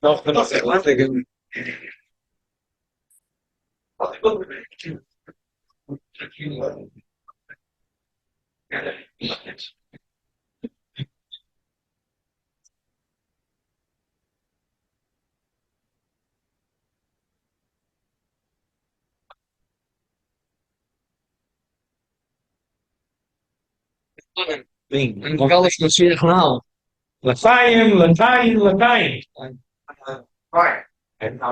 Noch wenn das Atlantik. Sim, com aquelas notícias não. Lafaim, Lafaim, Lafaim. Right. And the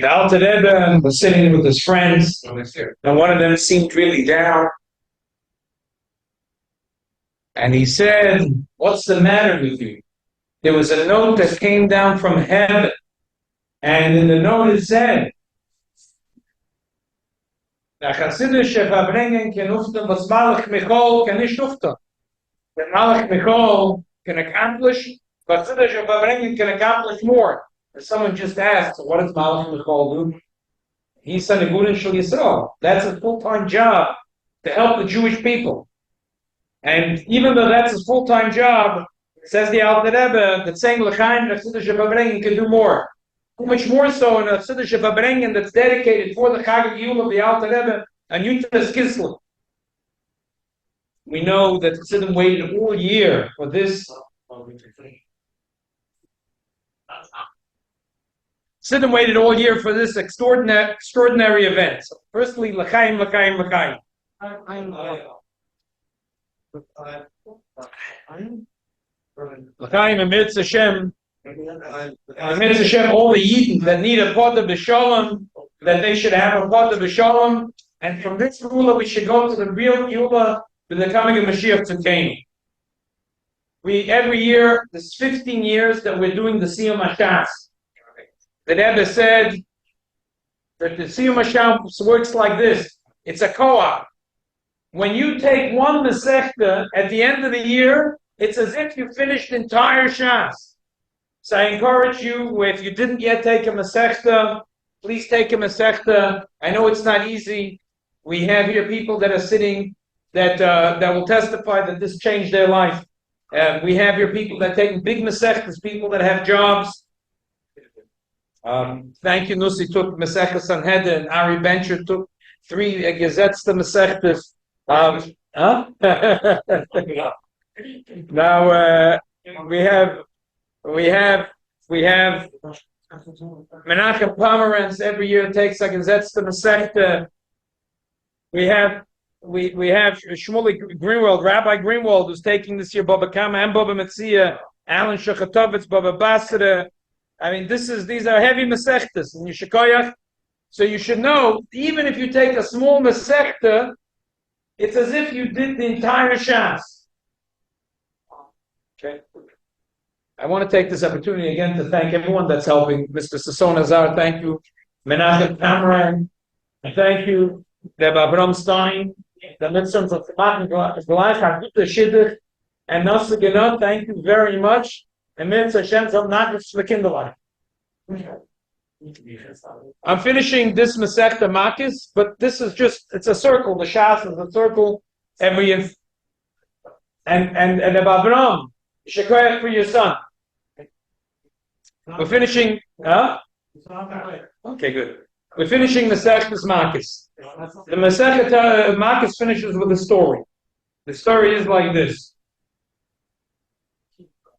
Alter Rebbe was sitting with his friends, and one of them seemed really down. And he said, "What's the matter with you?" There was a note that came down from heaven, and in the note it said, "The Farbrengen can uften, was Malach Michol can nicht uften." The Malach Michol can accomplish, but Farbrengen can accomplish more. As someone just asked, "What does Malach Michol do?" He said, "Agudan Shel Yisrael." That's a full-time job to help the Jewish people. And even though that's his full-time job, says the Alter Rebbe, that saying L'chaim Chassidus Farbrengen can do more. How much more so in a Chassidus Farbrengen that's dedicated for the Chag Giyul of the Alter Rebbe and Yuntas Kislev. We know that Chassidim waited all year for this. Chassidim waited all year for this extraordinary event. So firstly, L'chaim, L'chaim, L'chaim. L'chaim Emitz Hashem. Emitz Hashem, all the Yidden that need a pot of B'Shalom, that they should have a pot of B'Shalom, and from this Gula we should go to the real Gula, to the coming of Mashiach Tzidkenu. We every year, this is 15 years that we're doing the Siyum HaShas. The Rebbe said that the Siyum HaShas works like this. It's a co-op. When you take one Masechta at the end of the year, it's as if you finished entire Shas. So I encourage you, if you didn't yet take a Masechta, please take a Masechta. I know it's not easy. We have here people that are sitting that will testify that this changed their life. We have here people that take big Masechtas, people that have jobs. Thank you, Nusi took Masechta Sanhedrin, Ari Bencher took 3 Gesetzte Masechtas. Now we have Menachem Pomerantz every year takes a Gesetzte Masechta. We have Shmuley Greenwald, Rabbi Greenwald, who's taking this year Baba Kama and Baba Metzia, Alan Shechatovitz, Baba Basra. I mean, these are heavy Masechtas in Yeshikoyach. So you should know, even if you take a small Masechta, it's as if you did the entire Shas. Okay. I want to take this opportunity again to thank everyone that's helping. Mr. Sasson Azar, thank you. Menachem Kamran, thank you. Reb Avram Stein, the Mitzvahs of Tzimat Gleich, HaGute Shidduch, and Nasa Genot, thank you very much. And Mitzvah Hashem Zom Nachas for Kinderlein. I'm finishing this Masechta Makis, but this is just, it's a circle. The Shas is a circle. And Reb Avram, Shekoyach for your son. We're finishing, Okay, good. We're finishing Masechtas Makis. The Masechta Makis finishes with a story. The story is like this.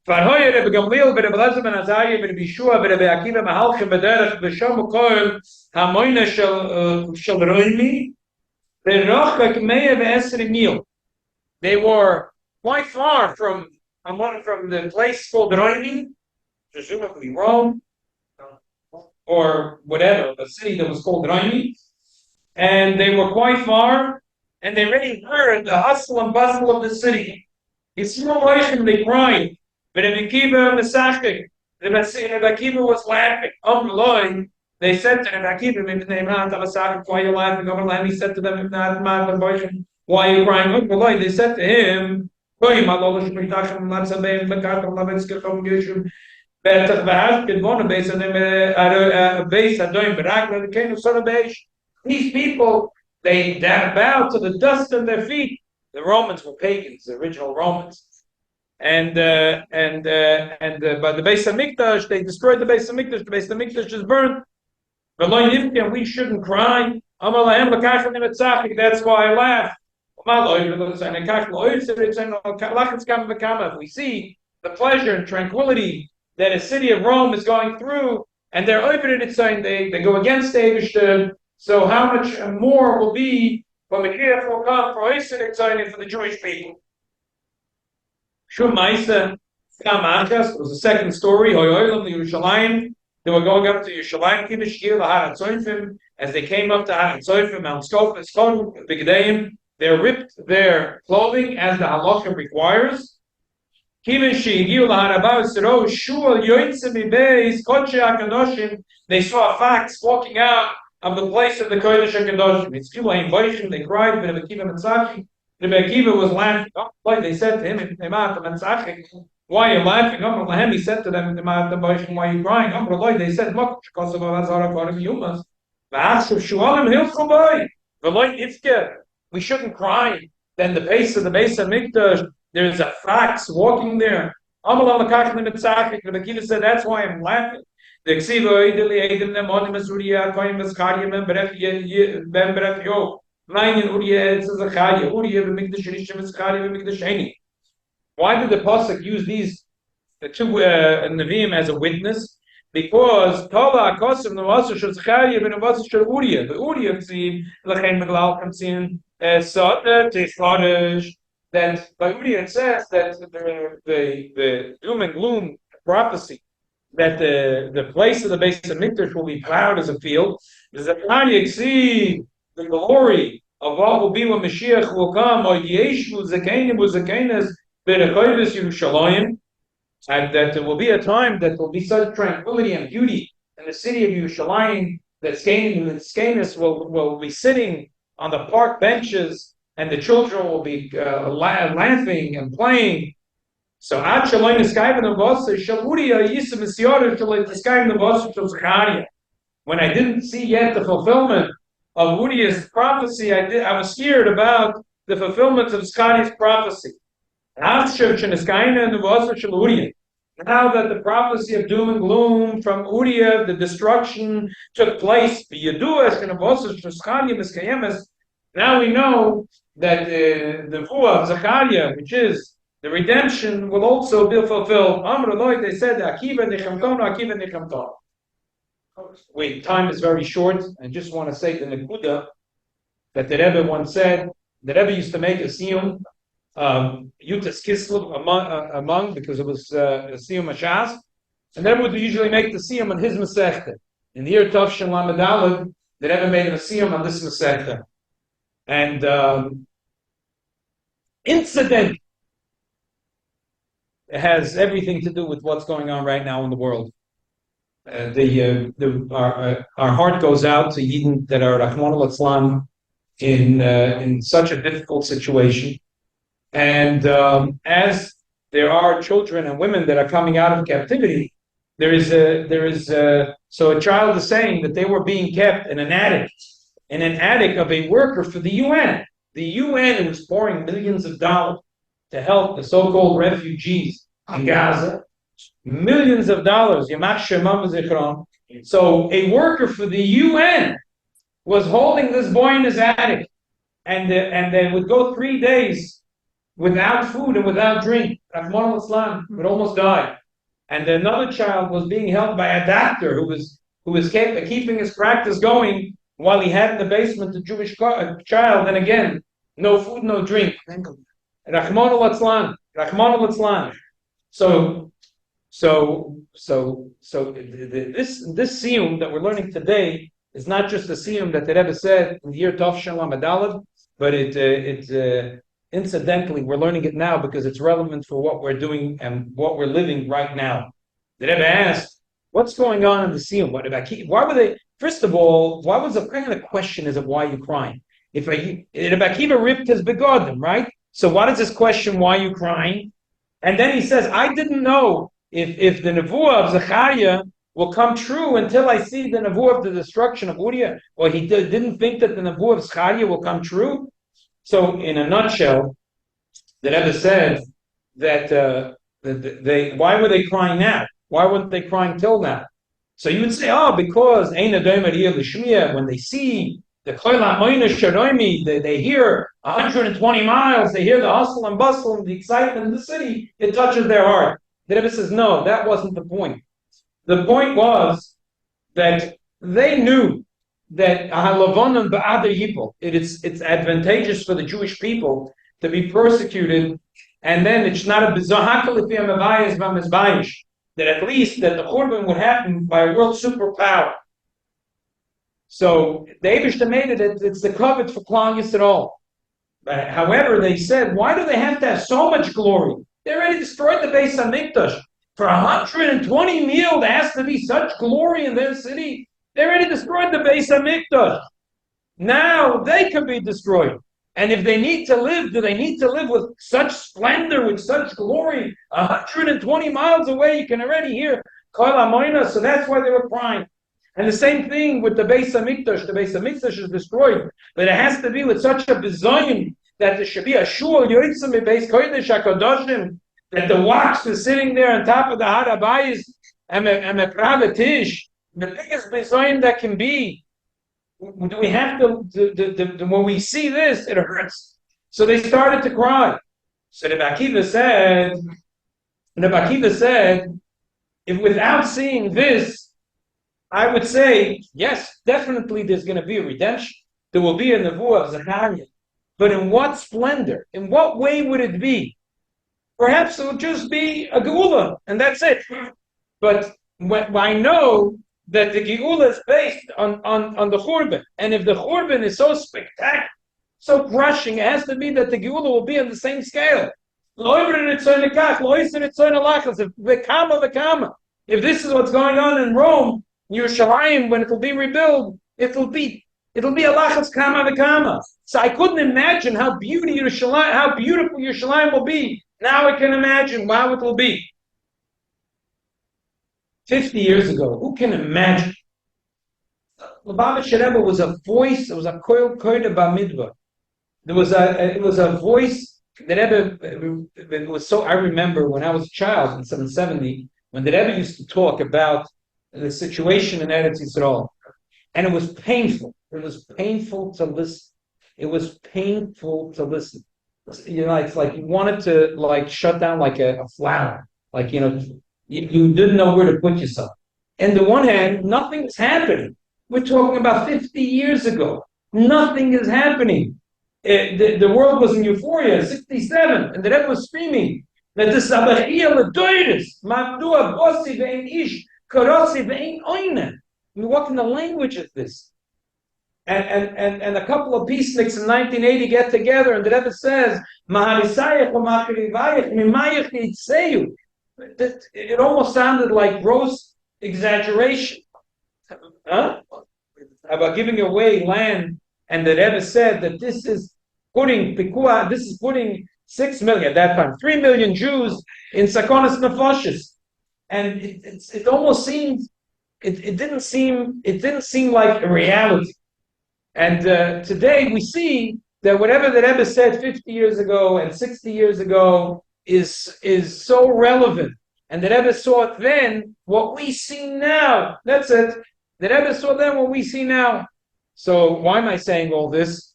Farhoyer Reb Gamliel ben Elazar ben Azariah ben Bishua ben Reb Akiva mahalchim b'derech b'shamu kol hamoyne shel Roimi v'rochak meya v'esri mil. They were quite far from the place called Roimi, presumably Rome, or whatever, a city that was called Roimi, and they were quite far, and they already heard the hustle and bustle of the city. It's no motion, they cried. But Rebbe Akiva was laughing. They said to Rebbe Akiva, why are you laughing? He said to them, why are you crying? They said to him, these people, they bow to the dust of their feet. The Romans were pagans, the original Romans. By the Beis Hamikdash, they destroyed the Beis Hamikdash. The Beis Hamikdash is burned. And we shouldn't cry. That's why I laugh. If we see the pleasure and tranquility that a city of Rome is going through, and they're over it, it's saying they go against the Eibishter, so how much more will be when Mashiach will come for the Jewish people? Shum Maisa, it was the second story. They were going up to Yerushalayim, as they came up to Har Tzofim, Mount Skofim, they ripped their clothing as the halacha requires. They saw a fox walking out of the place of the Kodesh HaKadoshim. They cried, Rabbi Akiva was laughing. They said to him, why are you laughing? He said to them, why are you crying? They said, we shouldn't cry. Then the base of the Beis Hamikdash, there's a fox walking there. Rabbi Akiva said, that's why I'm laughing. The why did the pasuk use these two Nevi'im as a witness? Because Tala Akosim Navasar Shel Zechariah ben Navasar Shel Uriah. The Uriah Tzim Lechein Meglal Kamtzin Sot Teischodesh. That by Uriah it says that the doom and gloom prophecy that the place of the Beis Hamikdash will be plowed as a field. Zechariah see the glory of what will be when Mashiach will come, or Yeshu Zakeinim Zakeinas Berechovis Yerushalayim, and that there will be a time that will be such tranquility and beauty in the city of Yerushalayim that Zakeinis will be sitting on the park benches, and the children will be laughing and playing. So when I didn't see yet the fulfillment of Uriah's prophecy, I was scared about the fulfillment of Zechariah's prophecy. Now that the prophecy of doom and gloom from Uriah, the destruction took place, now we know that the Nevuah of Zechariah, which is the redemption, will also be fulfilled. They said, Akiva Nechamtono. Wait, time is very short. I just want to say the Nekuda that the Rebbe once said. The Rebbe used to make a siyum, Yutas Kislev among, because it was a siyum Hashas, and the Rebbe would usually make the siyum on his Masechta. In the year Tavshin Lamed Aleph, the Rebbe made a siyum on this Masechta. And incident, it has everything to do with what's going on right now in the world. Our heart goes out to Yidden that are Rahman al-Islam in such a difficult situation, and as there are children and women that are coming out of captivity, so a child is saying that they were being kept in an attic of a worker for the UN. The UN was pouring millions of dollars to help the so-called refugees in Gaza. Millions of dollars. So a worker for the UN was holding this boy in his attic, and they would go 3 days without food and without drink. Rahman al-Islam would almost die. And another child was being held by a doctor who was keeping his practice going while he had in the basement a Jewish child. And again, no food, no drink. Rahman al-Islam. So this siyum that we're learning today is not just a siyum that the Rebbe said in the year Tavshin Lamed Aleph, but incidentally we're learning it now because it's relevant for what we're doing and what we're living right now. The Rebbe asked, "What's going on in the siyum? Why were they? First of all, the kind of question is of why you crying? If Rabbi Akiva ripped his begodim, right? So what is this question? Why are you crying? And then he says, I didn't know if the Nevuah of Zechariah will come true until I see the Nevuah of the destruction of Uriah. Or he didn't think that the Nevuah of Zechariah will come true. So in a nutshell, the Rebbe said that why were they crying now? Why weren't they crying till now? So you would say, oh, because when they see the they hear 120 miles, they hear the hustle and bustle and the excitement in the city, it touches their heart. The Rebbe says, no, that wasn't the point. The point was that they knew that it's advantageous for the Jewish people to be persecuted, and then it's not a bizarre that at least that the Churban would happen by a world superpower. So the Eibishter made it's the covet for Klal Yisrael. However, they said, why do they have to have so much glory? They already destroyed the Beis Hamikdash. For 120 meal, there has to be such glory in their city. They already destroyed the Beis Hamikdash. Now they can be destroyed. And if they need to live, do they need to live with such splendor, with such glory? 120 miles away, you can already hear Kol HaMoina, so that's why they were crying. And the same thing with the Beis Hamikdash. The Beis Hamikdash is destroyed, but it has to be with such a bizayon that there should be a shul, Yoitzim Beis Kodesh HaKadoshim, that the wax is sitting there on top of the Har HaBayis, and a private tish, the biggest bizayon that can be. Do we have to, when we see this, it hurts. So they started to cry. So the Akiva said, if without seeing this, I would say, yes, definitely there's going to be a redemption. There will be a nevuah of Zechariah. But in what splendor? In what way would it be? Perhaps it will just be a geula, and that's it. But I know that the geula is based on the Churban. And if the Churban is so spectacular, so crushing, it has to be that the geula will be on the same scale. If this is what's going on in Rome, Yerushalayim, when it will be rebuilt, it'll be a lachas kama v'kama. So I couldn't imagine how beautiful Yerushalayim will be. Now I can imagine how it will be. 50 years ago, who can imagine? Lubavitcher Rebbe was a voice. It was a koil b'midbar. It was a voice that Rebbe. It was so. I remember when I was a child in 770 when the Rebbe used to talk about the situation in Eretz Yisrael, and it was painful. It was painful to listen. It was painful to listen. You know, it's like you wanted to shut down like a flower. You didn't know where to put yourself. On the one hand, nothing is happening. We're talking about 50 years ago. Nothing is happening. The world was in euphoria, 67, and the Rebbe was screaming that this Abachia L'Doiris, Mavdua Bossi Ve'en Ish, Karossi Ve'en Oina. I mean, what kind of language is this? And a couple of peaceniks in 1980 get together, and the Rebbe says, Maharisayach U'Macharivayach Mimayach Yitzeu. It almost sounded like gross exaggeration. About giving away land, and the Rebbe said that this is putting 6 million, at that time, 3 million Jews in Sakonas Nefashis. And it almost seemed, it didn't seem like a reality. And today we see that whatever the Rebbe said 50 years ago and 60 years ago is so relevant. And the Rebbe saw it then, what we see now. That's it. The Rebbe saw then what we see now. So why am I saying all this?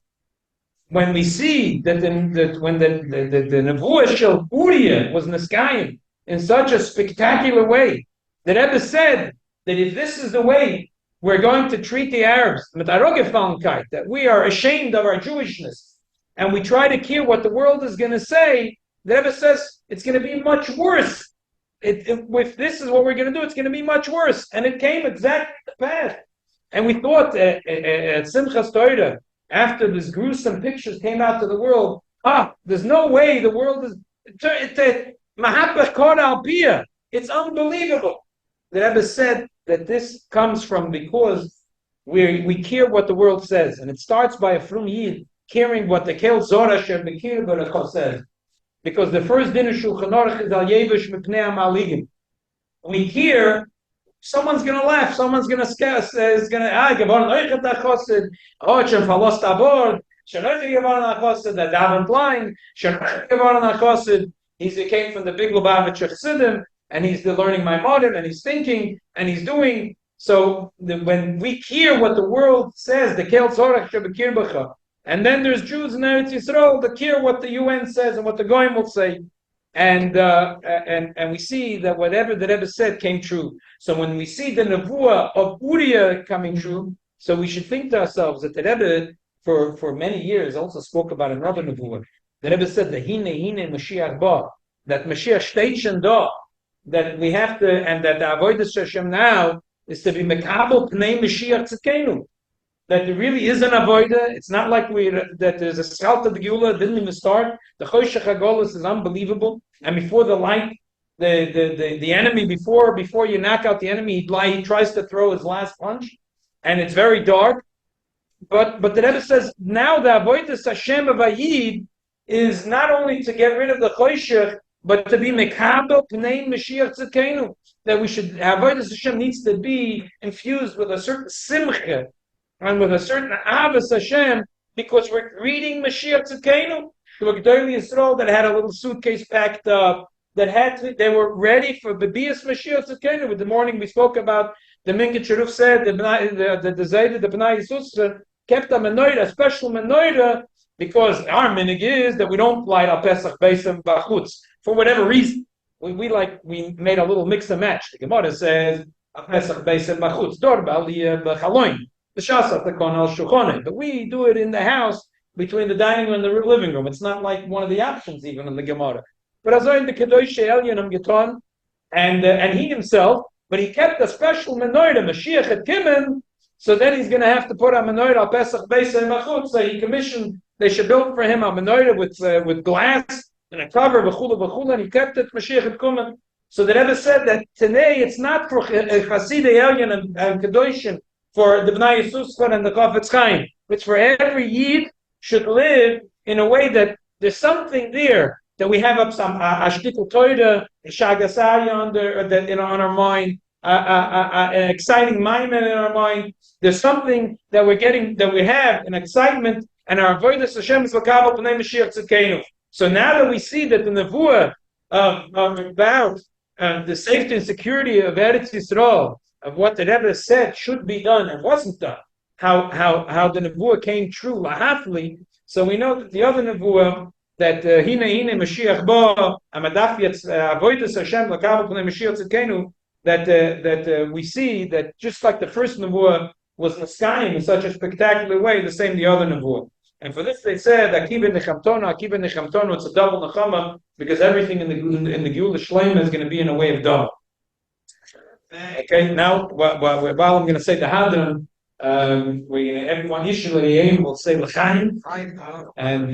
When we see that when the Nevuah Shel Uriah was Niskayim in such a spectacular way, the Rebbe said that if this is the way we're going to treat the Arabs, that we are ashamed of our Jewishness, and we try to hear what the world is going to say, the Rebbe says it's going to be much worse. If this is what we're going to do, it's going to be much worse. And it came exactly the path. And we thought at Simchas Torah, after these gruesome pictures came out to the world, there's no way the world is... It's unbelievable. The Rebbe said that this comes from because we care what the world says. And it starts by a Frum Yid caring what the Kel Zorah Sher Bekir Baruch says. Because the first din of Shulchan Aruch is al yevish mipnei hamaligim. We hear someone's going to laugh, someone's going to scare, is going to gevorn oichet achosid, shem falost abord, shem oichet gevorn achosid, that davened line, shem oichet gevorn achosid. He came from the big Lubavitcher Chassidim, and he's learning Maimonim, and he's thinking, and he's doing. So when we hear what the world says, the Kel Tzorach Shebekirbacha, and then there's Jews in Eretz Yisrael that hear what the UN says and what the Goyim will say, and we see that whatever the Rebbe said came true. So when we see the Nevuah of Uriah coming true, so we should think to ourselves that the Rebbe for many years also spoke about another Nevuah. The Rebbe said the Hine Mashiach Ba, that Mashiach Station Da, that we have to, and that the Avodas Hashem now is to be Mekabel Pnei Mashiach Tzidkenu. That there really is an avoida. It's not like that there's a scout of the Geula didn't even start. The Choshech HaGolus is unbelievable. And before the light, the enemy, before you knock out the enemy, he tries to throw his last punch, and it's very dark. But the Rebbe says now the avodas Hashem of Ayid is not only to get rid of the Choshech, but to be Mekabel Pnei Mashiach Tzidkenu. That we should avodas Hashem needs to be infused with a certain simcha and with a certain Avos Hashem, because we're reading Mashiach Tzidkenu. There were Gedolei Yisrael that had a little suitcase packed up, they were ready for Bebias Mashiach Tzidkenu. With the morning we spoke about, the Minkin Cheruf said, the B'nai Yisrael kept a menorah, a special menorah, because our minig is that we don't light up Pesach Beisim Bachutz, for whatever reason. We made a little mix and match. The Gemara says, Pesach Beisim Bachutz, Dor B'aliyah B'chaloin. But we do it in the house between the dining room and the living room. It's not like one of the options even in the Gemara. But as in the Kedosh Elyonim Geton, and he himself, but he kept a special menorah, Mashiach had Kimen, so then he's going to have to put a menorah al Pesach Beis Machut. So he commissioned, they should build for him a menorah with glass and a cover, v'chula, and he kept it Mashiach had Kimen. So the Rebbe said that today it's not for Chasidei Elyon and Kedoshim, for the B'nai Yisrael and the Chafetz Chaim. It's for every Yid should live in a way that there's something there, that we have up some Ashtikul Torah, Shagasaya on our mind, an exciting mind in our mind. There's something that we're getting, that we have, an excitement, and our avodas Hashem is L'kabel P'nei Mashiach Tzidkenu. So now that we see that the Nevuah about the safety and security of Eretz Yisrael, of what the Rebbe said should be done and wasn't done, how the Nevuah came true, lahafli. So we know that the other Nevuah, that Hine Mashiach Ba, Amadaf Avodas Hashem L'kabel P'nei Mashiach Tzidkenu, that we see that just like the first Nevuah was Niskayim in such a spectacular way, the same the other Nevuah. And for this they said, Akiva Nechamtonu, it's a double Nechama, because everything in the Geula Shleima is going to be in a way of double. Okay, now while I'm going to say the Hadran, everyone usually will say L'chaim, and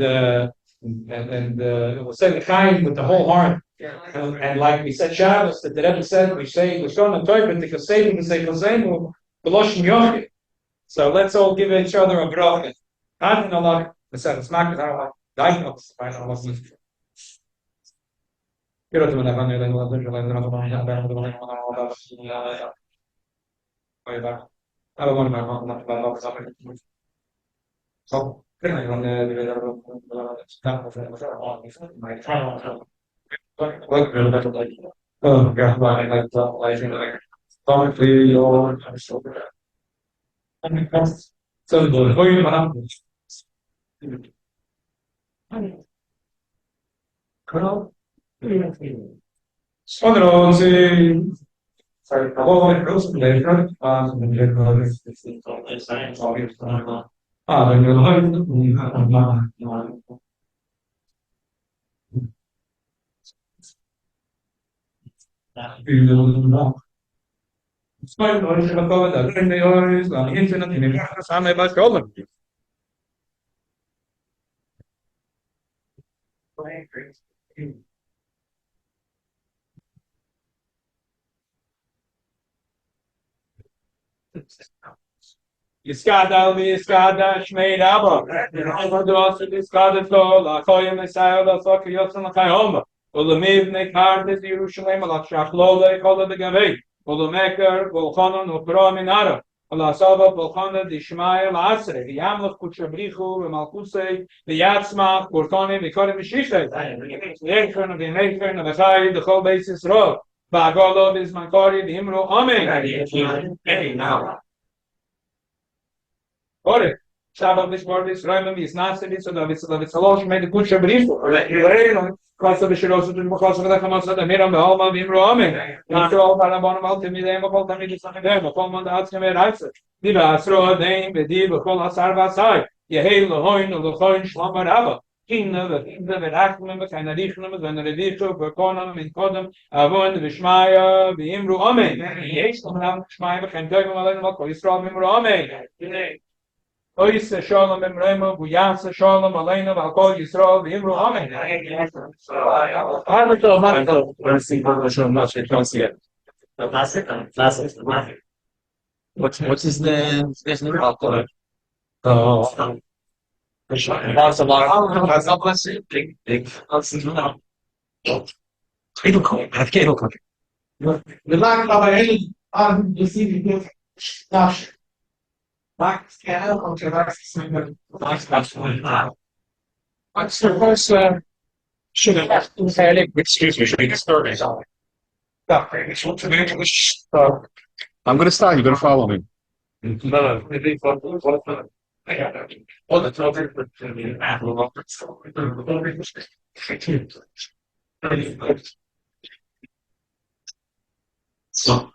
we'll say L'chaim with the whole heart. And like we said Shabbos, that the Rebbe said, we say L'shon and Toibet, because Seidim and say Chazenu, B'loshim Yochid. So let's all give each other a bracha. Hadran Allah, the said it's not Allah, diagnosed by Allah. So, Yiskada Yiskada Shmei Rabba. Do also Yiskada La Koyim Messiah La Sokri Yotzan Chayoma. Ulamiv Nekar Des Yerushalayim La Shachlola Kola De Gavei. Ulameker Volchanon Upra Minara. Allah Saba, Bolchana, the Shemaya, Lasre, the Yamlach, Kuchabrichu, the Malkuse, the Yatsma, Kurtone, the Kodim, the Shisha, the Ekron of the Nekron of the Chai, the whole basis road. Bagolo is Mankori, the Imro, Amen. Ore, Shabbat this word is Roman is Nasiri, so that it's a lot made the Kusha Brief. Class of the Shiros to Mokos of the Hamas of the Miram, the Alma, Vimro, Amen. After all, Parabon, Multimidem, of the Midisam, of Common Atskim, Diva, Asro, Dame, Bediv, Kol Asarva Sai, Yehel, Lohoin, Lohoin, Shlamar Ava. Kinder, the Kinder, the Akman, and the Richnum, and the Revicho, Verkonam, and Kodam, Avon, the Vishmaya, the Imru, Amen. Yes, Shmaya, and Dogma, Yisrael, Imru, Amen. Oyse Shalom Emrema, Buyasa Shalom Aleinu, Valkol Yisrael, V'imru Amen. What's his name? His name? We lack of any on receiving Dash. Max can onto Max What's the first should have Excuse me, should we start? I'm going to start. You're going to follow me. Oh, that's so.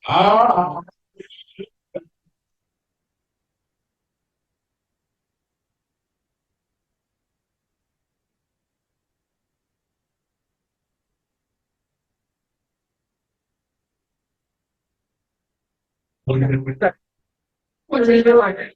Ah. What is it like?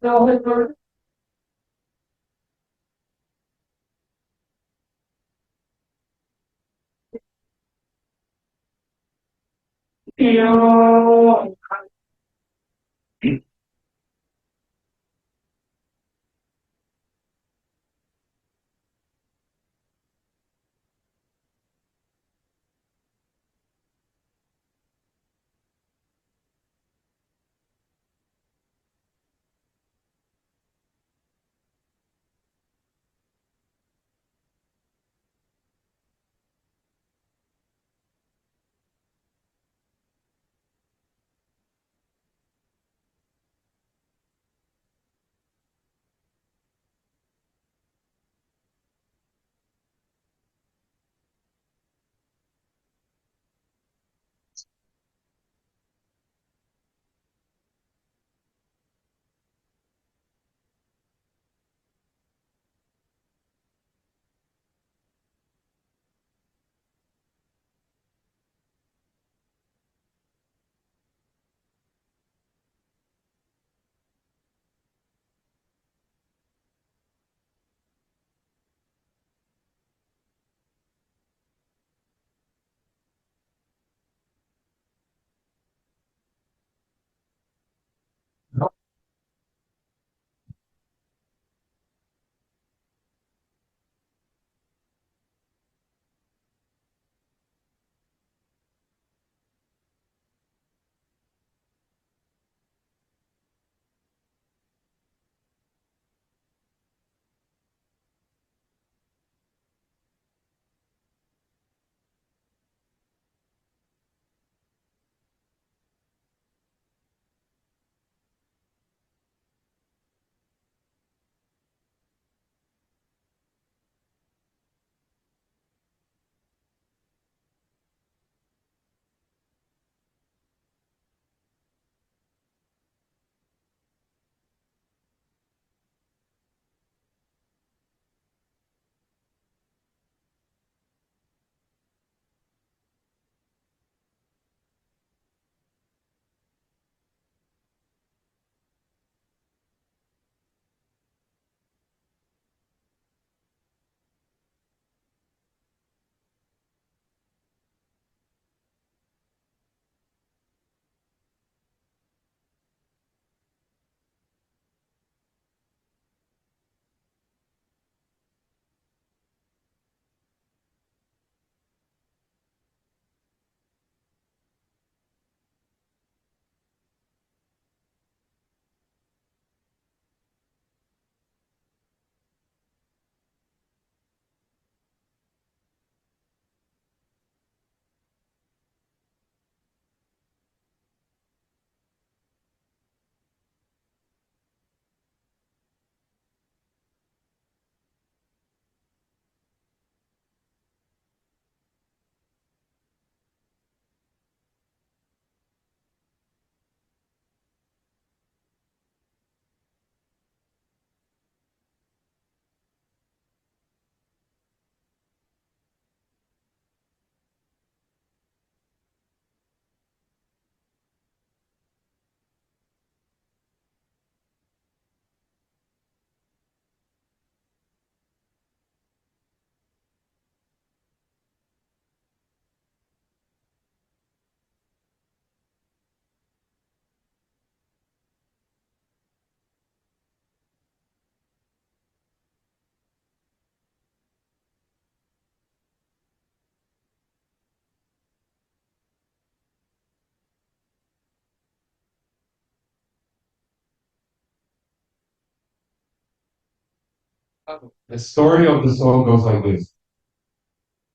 The story of the song goes like this.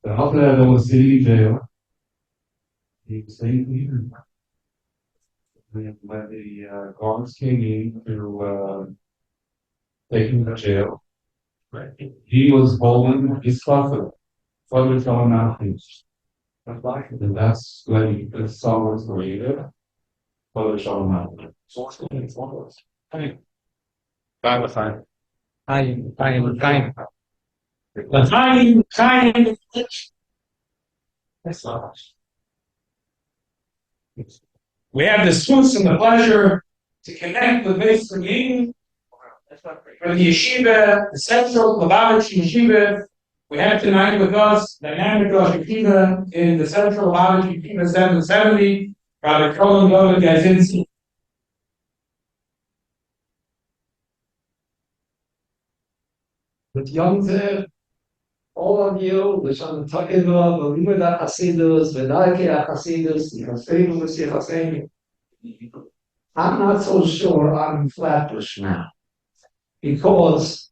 The Alter Rebbe was sitting in jail. He was saying, when the guards came in to take him to jail, he was holding his father telling nothing. And that's when the song was created. Father Shalom Aleichem. Fine. Fine. Time. The time. That's not. We have the zchus and the pleasure to connect with Beis Farbrengen for the yeshiva, the central Lubavitch yeshiva. We have tonight with us dynamic Rosh Yeshiva in the central Lubavitch yeshiva 770, Rabbi Kolon David Gazinski. With Yom all of you, which I'm talking about, Limud HaChasidus, V'darkei HaChasidus, Yichasenu V'Sichasenu. I'm not so sure I'm Flatbush now, because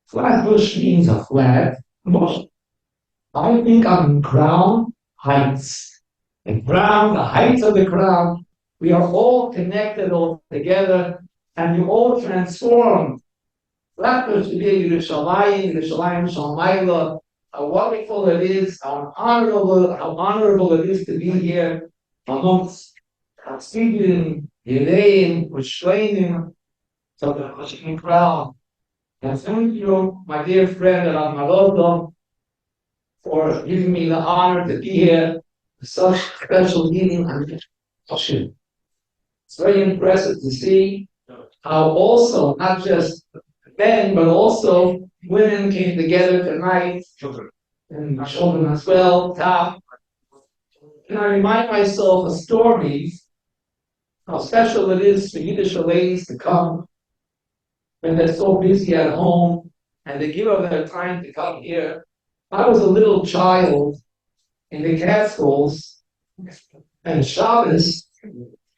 Flatbush means a flat bush. I think I'm Crown Heights. And Crown, the heights of the Crown, we are all connected all together, and you all transformed. Flatbush today, Yerushalayim Shalmayla, how wonderful it is, how honorable it is to be here amongst Chassidim, Yereim, Shleinim, so the Hashim crowd. And thank you, my dear friend Rav Maroto, for giving me the honor to be here for such special meeting and Hashim. It's very impressive to see how also, not just men, but also women came together tonight, and children as well, top. And I remind myself of stories, how special it is for Yiddish ladies to come when they're so busy at home and they give up their time to come here. I was a little child in the Catskills, and Shabbos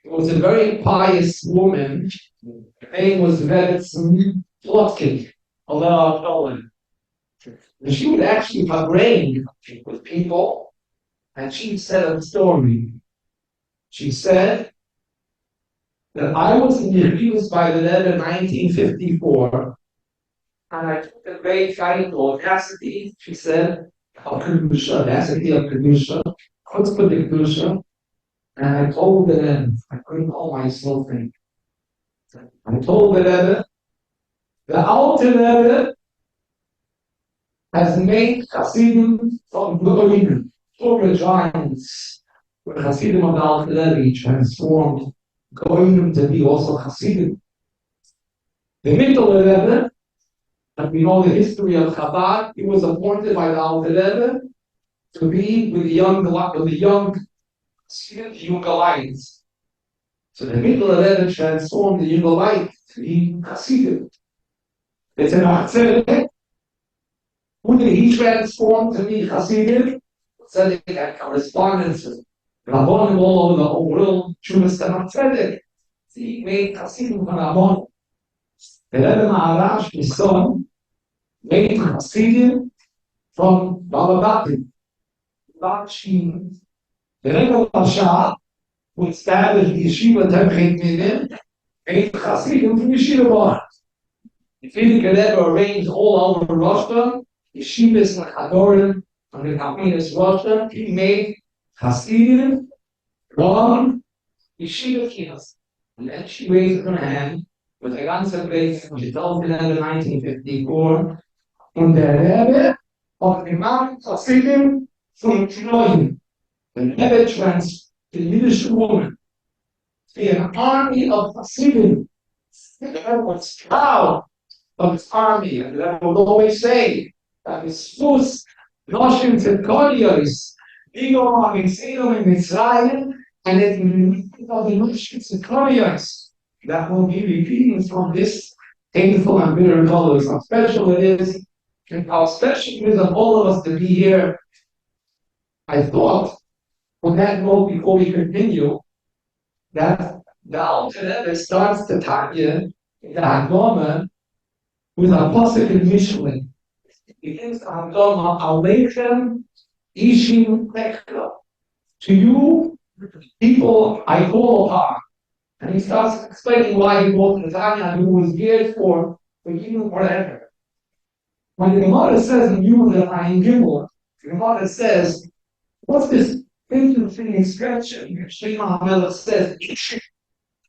was a very pious woman. Her name was Veretz Plotkin, Allah Nolan. And she would actually Farbrengen with people, and she said a story. She said that I was introduced by the Rebbe in 1954, and I took a great kind of audacity, she said, audacity of Kedusha, chutzpah de Kedusha, and I told the Rebbe, I couldn't hold myself in. I told the Rebbe, the Alter Rebbe has made Chassidim from Goyim, Torah giants, where Chassidim of the Alter Rebbe transformed Goyim to be also Chassidim. The Middle Rebbe, and we know the history of Chabad, he was appointed by the Alter Rebbe to be with the young Alliance. So the Middle Rebbe transformed the Alliance to be Chassidim. It's an Achzedek. Who did he transform to be Chassidim? Tzedek had correspondence with Rabbonim all over the whole world. Shumas Tzedek. He made Chassidim from Rabbonim. The Rebbe Maharash, his son, made Chassidim from Balabatim. The Rebbe Pasha, who established the Yeshiva Temchet Minim, made Chassidim from Yeshiva Bar. The Frierdiker Rebbe arranged all over Russia, Yeshivas and Chadorim, and the Kapinas Russia. He made Chassidim from Yeshiva Kinas. And then she raised her hand with a ganze place, she told me in 1954, und der Rebbe of the Imam Chassidim from Shloim. The Rebbe the Yiddish woman to be an army of Chassidim. The Rebbe was proud of his army, and the Rebbe would always say that his Fus, Noshim Tzedkodios, Igor Mitzidom in Mitzrayim, and it of the Noshim Tzedkodios that will be repeating from this painful and bitter colors. How special it is, and how special it is of all of us to be here. I thought, on that note, before we continue, that the Alter Rebbe starts the Tanya in the Haggadah with a pasuk in Mishlei. It begins to Havdama Aleichem Ishim Tekra. To you, people, I call upon. And he starts explaining why he wrote the Tanya and who was geared for you forever. When the Gemara says in Yudah Ayin Gimel, the Gemara says, what's this interesting expression? Shema HaMelech says,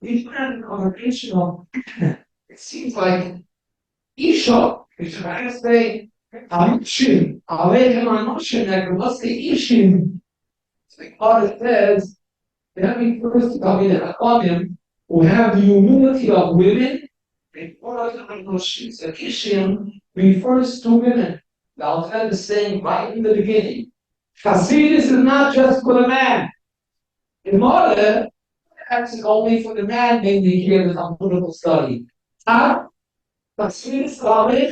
we find a connotation of, it seems like Isha, which I say, Amishim, Aleichem Anoshim, what's the Ishim? The Gemara says, that refers to Talmidei who have the humility of women. The Ishim refers to women. The Alter is saying right in the beginning, Hasidus is not just for the man. In order, it's only for the man, mainly here in the political study. Hasidus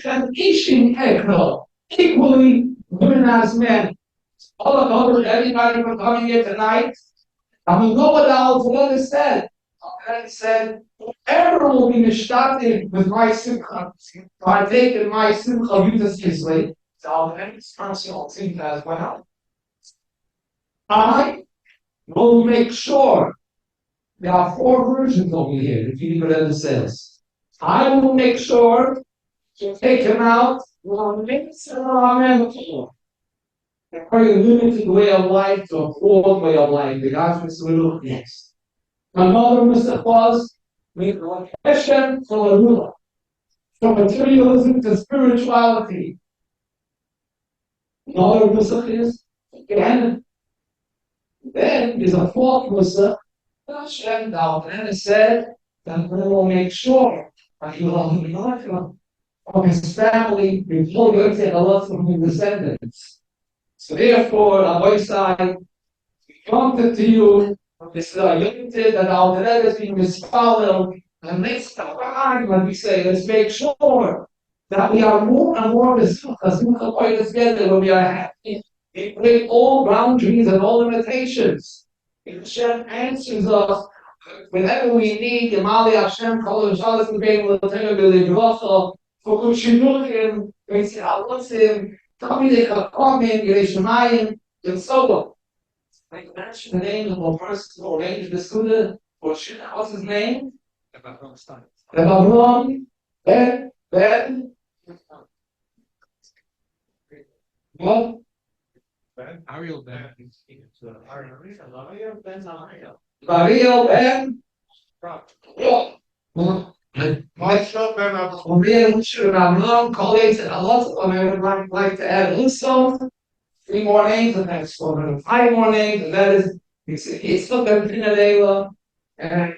and Ishim Ekro, equally women as men. All of those, everybody for coming here tonight. And we know what the Alter said. Alter said, whoever will be mishtatim with my simcha, partake in my simcha yudas kislev, the Alter is functional simcha as well. I will make sure. There are 4 versions over here, if you read the says. I will make sure to take him out with a very limited way of life to a broad way of life. The God's will look next. Another mistake was Hashem to Larula, from materialism to spirituality. Another mistake is again. Then there's a 4th mistake. Hashem Dalton said that we will make sure that he will have the of his family before we take a lot from his descendants. So therefore, on my side, we wanted to you, this is a limited that our letter is being misfollowed, and let's try when we say, let's make sure that we are more and more together when we are happy. We break all boundaries and all limitations. If Hashem answers us, whenever we need, Yamali Hashem, Kol Shalas and Bein L'Tenu B'Levracha, for Kushinuchim, Bein Halosim, Talmidei Chachamim, Yirei Shemayim, and so on. I can mention the name of a person who arranged the Suda for Shina. What's his name? Farbrengen. Ben. What? Ariel Ben. Ariel Ben. Myself Ben. Colleagues, and a lot of them I would like to add also 3 more names, and next 5 more names, and that is it's still Pinadela and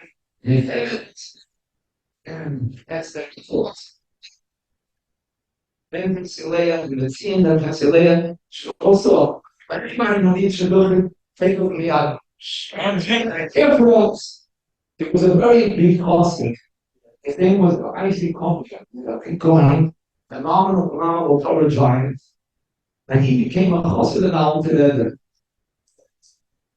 that's their thoughts. Then Silea, the team that Silea should also everybody needs to look take a look at and influence. It was a very big cosmic. His name was Isaac Comfort. Going phenomenal Torah giant. And he became a chassid and al together.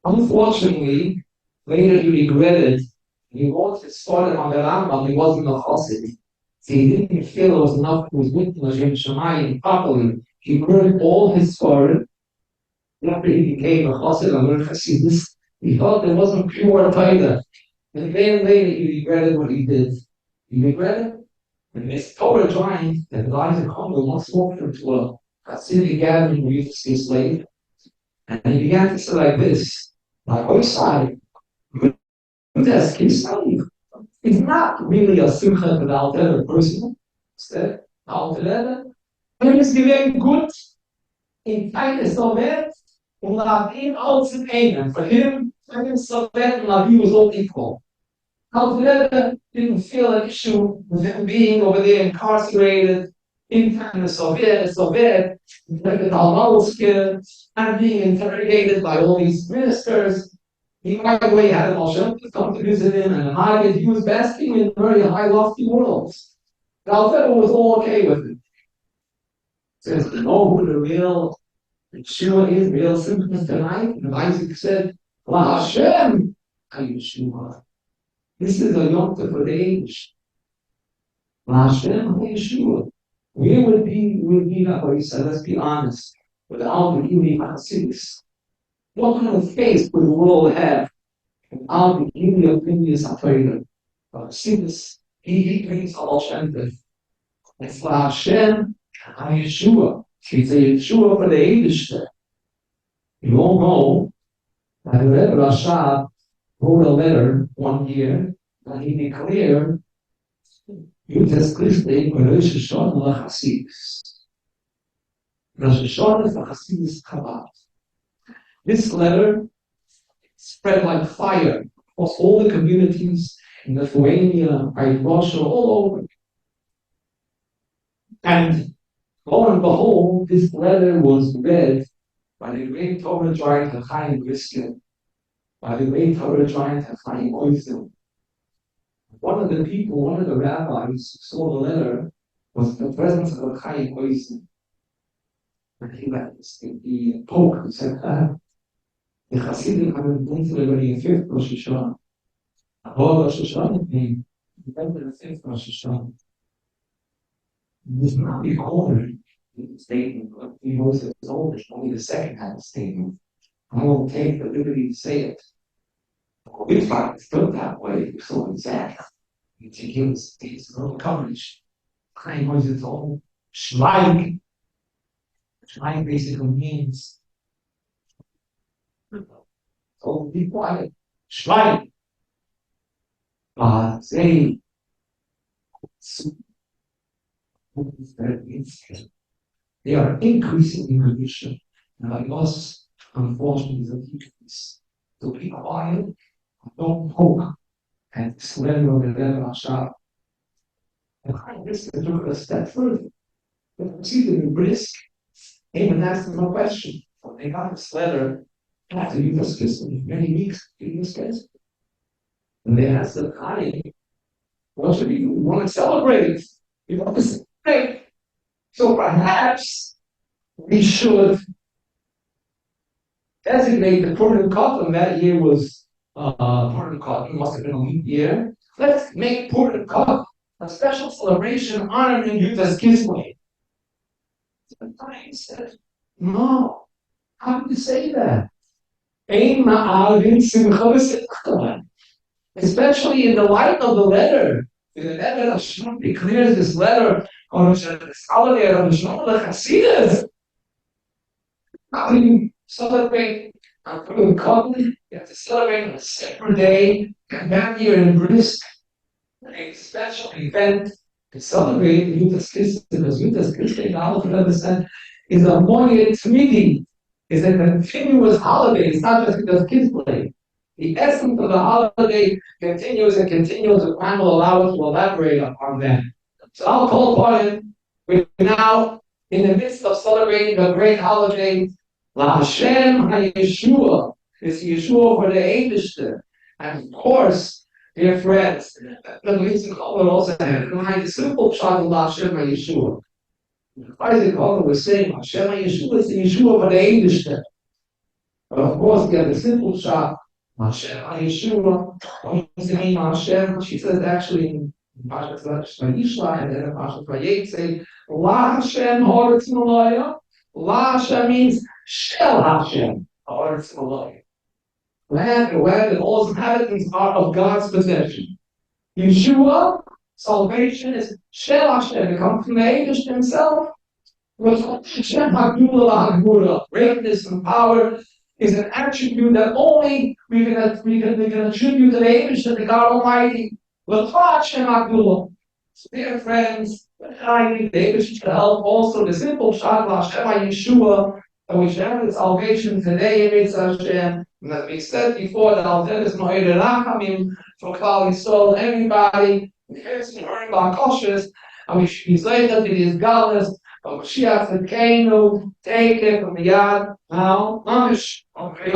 Unfortunately, later he regretted. He wrote his story on the Rambam. He wasn't a chassid. So he didn't feel it was enough. He was with Hashem Shemayim properly. He burned all his story. After he became a chassid and learned chassidus, he thought there wasn't pure Torah. And then later he regretted what he did. He regretted. And this Torah giant that Isaac Comfort once walked into a Hasidic gathering where he used to see slaves. And he began to say like this, like, oh, side, Yudas kislev. He's not really a simcha to the Alter person. Instead, the Alter is giving good in kindness of it, and Lavin also payment. For him, Sovet and Lavi was all equal. Alter didn't feel an issue with him being over there incarcerated in the Soviet, like the Talmud and being interrogated by all these ministers. He, by the way, had an Hashem to come to visit him, and he was basking in very high, lofty worlds. The Alter was all okay with it. Says, you know who the real Yeshua is, real symptoms tonight? And Isaac said, La Hashem, Yeshua. This is a Yom Tov for the age. La Hashem, Yeshua. we would be like what he said, let's be honest, without the Uni Hasidus. What kind of faith would the world have without the Uni of India's Torah? Hasidus, he brings all Shem. It's for Hashem, Yeshua. It's a Yeshua for the Eibishter. You all know that the Rebbe Rashab wrote a letter one year that he declared Yudas Christi Rosh Hashanah LaChasidus. Rosh Hashanah for Hasidus Chabad. This letter spread like fire across all the communities in Lithuania, Russia, all over. And lo and behold, this letter was read by the great Torah giant Chaim Briskin, by the great Torah giant Chaim Oizel. One of the rabbis who saw the letter was the presence of Chaim Oizel. And he asked the Pope and said, the Hasidim have been celebrating the 5th Rosh Hashanah. All Rosh Hashanah came, remember the 5th Rosh Hashanah. It is not recorded in the statement of Moses' oldest, only the second had a statement. I won't take the liberty to say it. We find it's built that way, it's so exact. It's against its own coverage. Chaim Moses' own Schweig. Schweig basically means, so be quiet. Schweig. Say, they are increasing in condition, and I lost, unfortunately, the decrease. So be quiet, don't poke, and slander of the Rebbe Rashab. And I risk to took a step further. But see the brisk, came and asked them a question. When they got this letter, after you just kissed them, many weeks, you just kissed. And they asked them, "Hi, what should we do? We want to celebrate. We want to celebrate. So perhaps we should designate the Purim Katan." That year was Purim Katan, must have been a leap year. Let's make Purim Katan a special celebration honoring Yudas Kislev. So I said, no, how do you say that? Especially in the light of the letter. The Rebbe Rashab declares this letter on this holiday of the Hasidus. How do you celebrate on Purim Katan? You have to celebrate on a separate day, and that year in Brisk, a special event to celebrate Yudas Kislev, because Yudas Kislev, the Aleph Rebbe said, is a moyed tzmidi, is a continuous holiday. It's not just Yudas Kislev. The essence of the holiday continues and continues, and time will allow us to elaborate on that. So I'll call upon him. We're now in the midst of celebrating a great holiday. La Hashem HaYeshua is Yeshua for the Eibishter. And of course, dear friends, the reason Chol also had the simple shot of La Hashem HaYeshua. Isaac Chol was saying Hashem HaYeshua is the Yeshua for the Eibishter. But of course, we have the simple shot. Hashem HaYeshua, what is the name Hashem? She says actually in Pashat Vayishla and then in Pashat Vayetze, La Hashem Haaretz Malaya. La Hashem means Shel Hashem Haaretz Malaya. Land and all inhabitants are of God's possession. Yeshua, salvation is Shel Hashem. It comes from the Eibush himself. Hashem HaGdula, greatness and power is an attribute that only we can attribute to the Eibush, to God Almighty. Hashem HaGdula. So dear friends, I need the Eibush to help also the simple shot of Hashem HaYeshua, that we should have the salvation today in Mitzvah Hashem. And as we said before, that Al Tevis Moed Rachamim for Klal Yisrael, everybody, and here's the Harim Ba'Koshes, and we should be slated to these godless. But Mashiach said, "Kenu, take it from the yard now, mamish." Okay,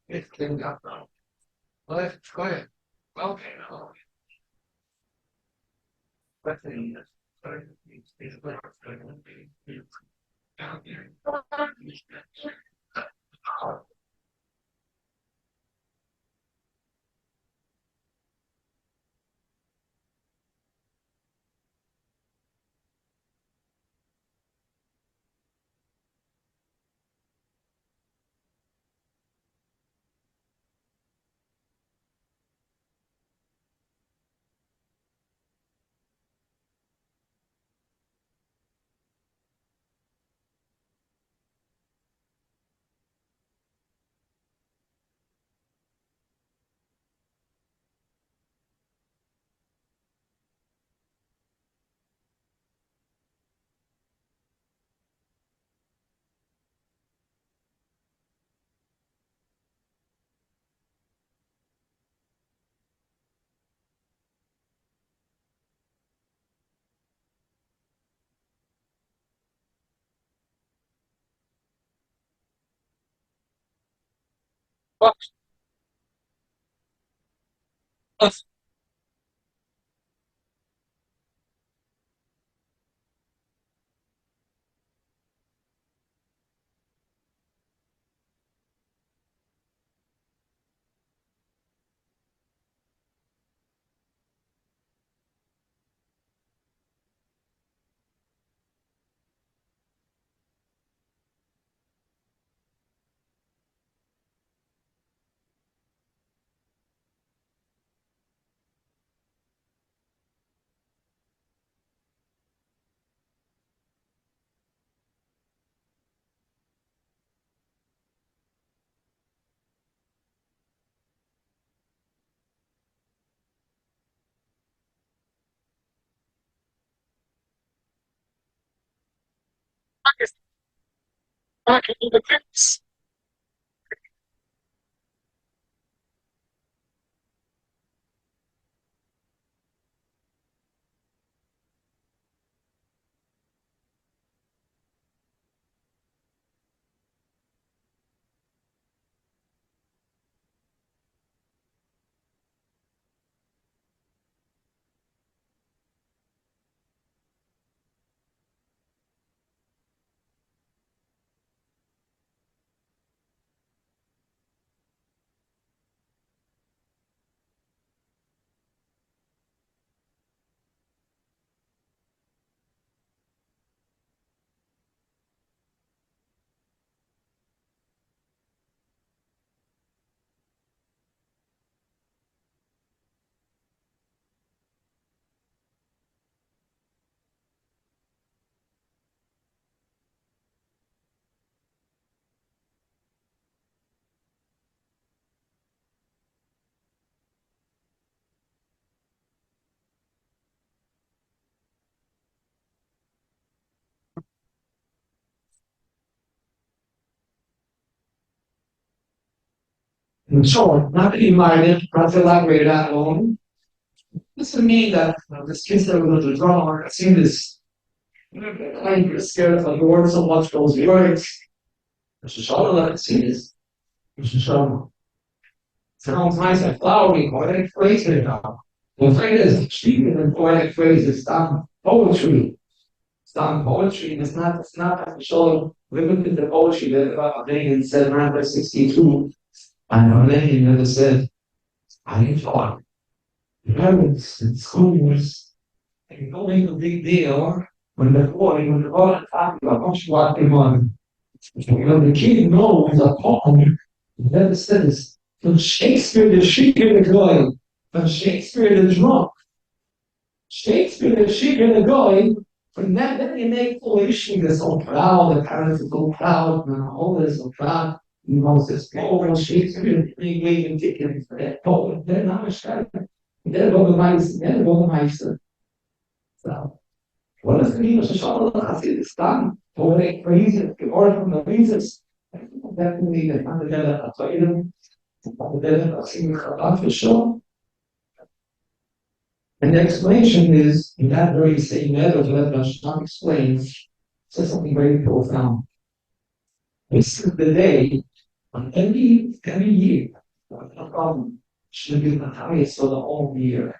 it's cleaned up now. Let's go ahead. Okay, now. Let's see. But back into the kids. In short, not to be minded, not to elaborate that long. This would mean that this kids that are going to draw are seeing this. I'm scared of the Lord so much those words. Mr. Shalom, let us see this. Mr. Shalom. Sounds nice and flowery, poetic phrase here now. The thing is, speaking in poetic phrases, it's not poetry. It's not poetry, and it's not Mr. Shalom limited to poetry that Farbrengen said around verse 62. And Farbrengen never said, I thought parents in schools, they don't make a big deal when the boy talking about what they want. When the kid knows a poem, then it says, from Shakespeare the sheep in the guy, from Shakespeare the drunk, Shakespeare the sheep in the guy, from that, then you make poetry that's so proud, the parents are so proud, and the whole is so proud. You know, this poem, Shakespeare, they waving tickets for that poem, they're not a shredder. They're going to So, what is the name of the Shalom? I see this done. Poetic phrases, the order from the phrases. Definitely, the kind of a item, a single Chabad for sure. And the explanation is, in that very same letter that Rasham explains, says something very profound. This is the day on every year, no problem, should be the highest for the whole year.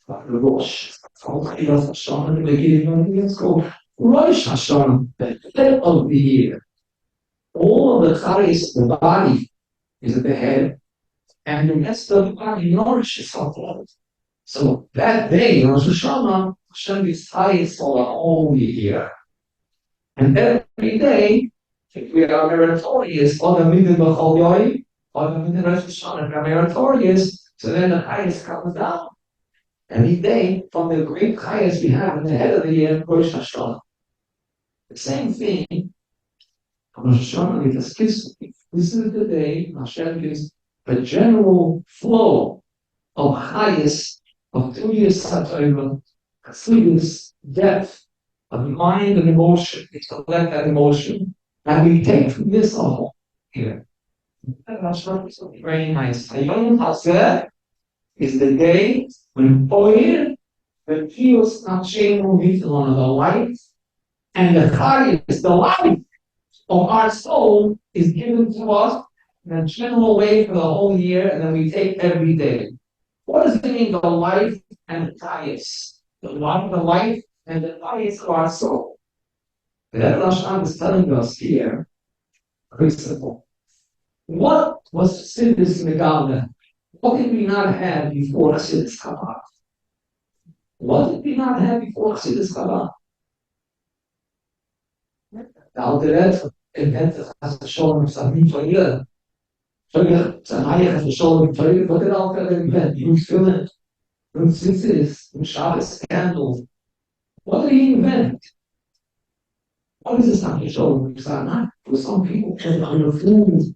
The Rosh, Rosh Hashanah, the beginning, let's go. Rosh Hashanah, the head of the year. All of the charis of the body is at the head, and the rest of the body nourishes ourselves. So that day, Rosh Hashanah, Hashem is highest for the whole year. And every day, if we are meritorious, or the middle of Chol Yoim, or the middle of Rosh Hashanah, if we are meritorious, so then the highest comes down. Every day, from the great highest we have in the head of the year, Rosh Hashanah. The same thing, Rosh Hashanah is kislev. This is the day Hashem gives the general flow of highest of 2 years Satorah, Chassidus, depth of mind and emotion. We collect that emotion, and we take from this all here. That's very nice. Hayom Hazeh is the day when oil, the feels not changing on the light, and the chayis, the life of our soul, is given to us and then trim them away for the whole year, and then we take every day. What does it mean, the life and the bias? The life and the bias of our soul. The Rebbe Hashem is telling us here, very simple. What was Chassidus Megala? What did we not have before Chassidus Chabad? What did we not have before Chassidus Chabad? The Alter Rebbe invented Chas V'Sholem Samim Torah. Torah, Tzanayah Chas V'Sholem Torah. What did Alter Rebbe invent? New filament, new tzitzis, new Shabbos candles. What did he invent? What is this Chas V'Sholem? For some people, on the food,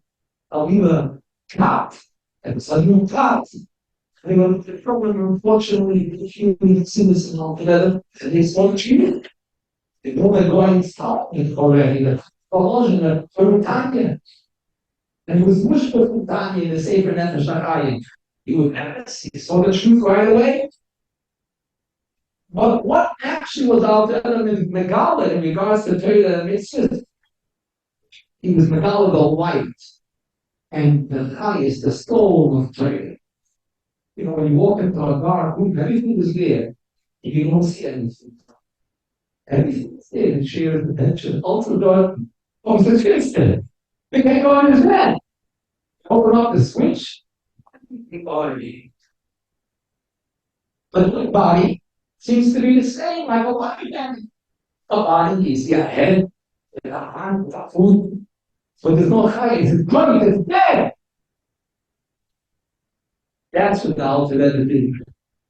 Alima cat, and Salim cat. The problem, unfortunately, if you need sinners and all together, and they won't treat it. They know they're going to stop it already. The Farbrengen from Tanya. And it was mushkil from Tanya in the Sefer Nefesh HaChaim. He would ask, he saw the truth right away. But what actually was out there in Megala in regards to Torah and Mitzvah? He was Megala the light. And the highest, the soul of Torah. You know, when you walk into a dark room, everything is there. If you don't see anything. Everything is there. The chair, the bench, the ultra dark. Oh, the chair's there. They can't go on his bed. Open up the switch. Body. But the body seems to be the same, like a body. A body is the head, the hand, the foot. But there's no chayim, it's bloody, it's dead. That's what the Alter Rebbe did.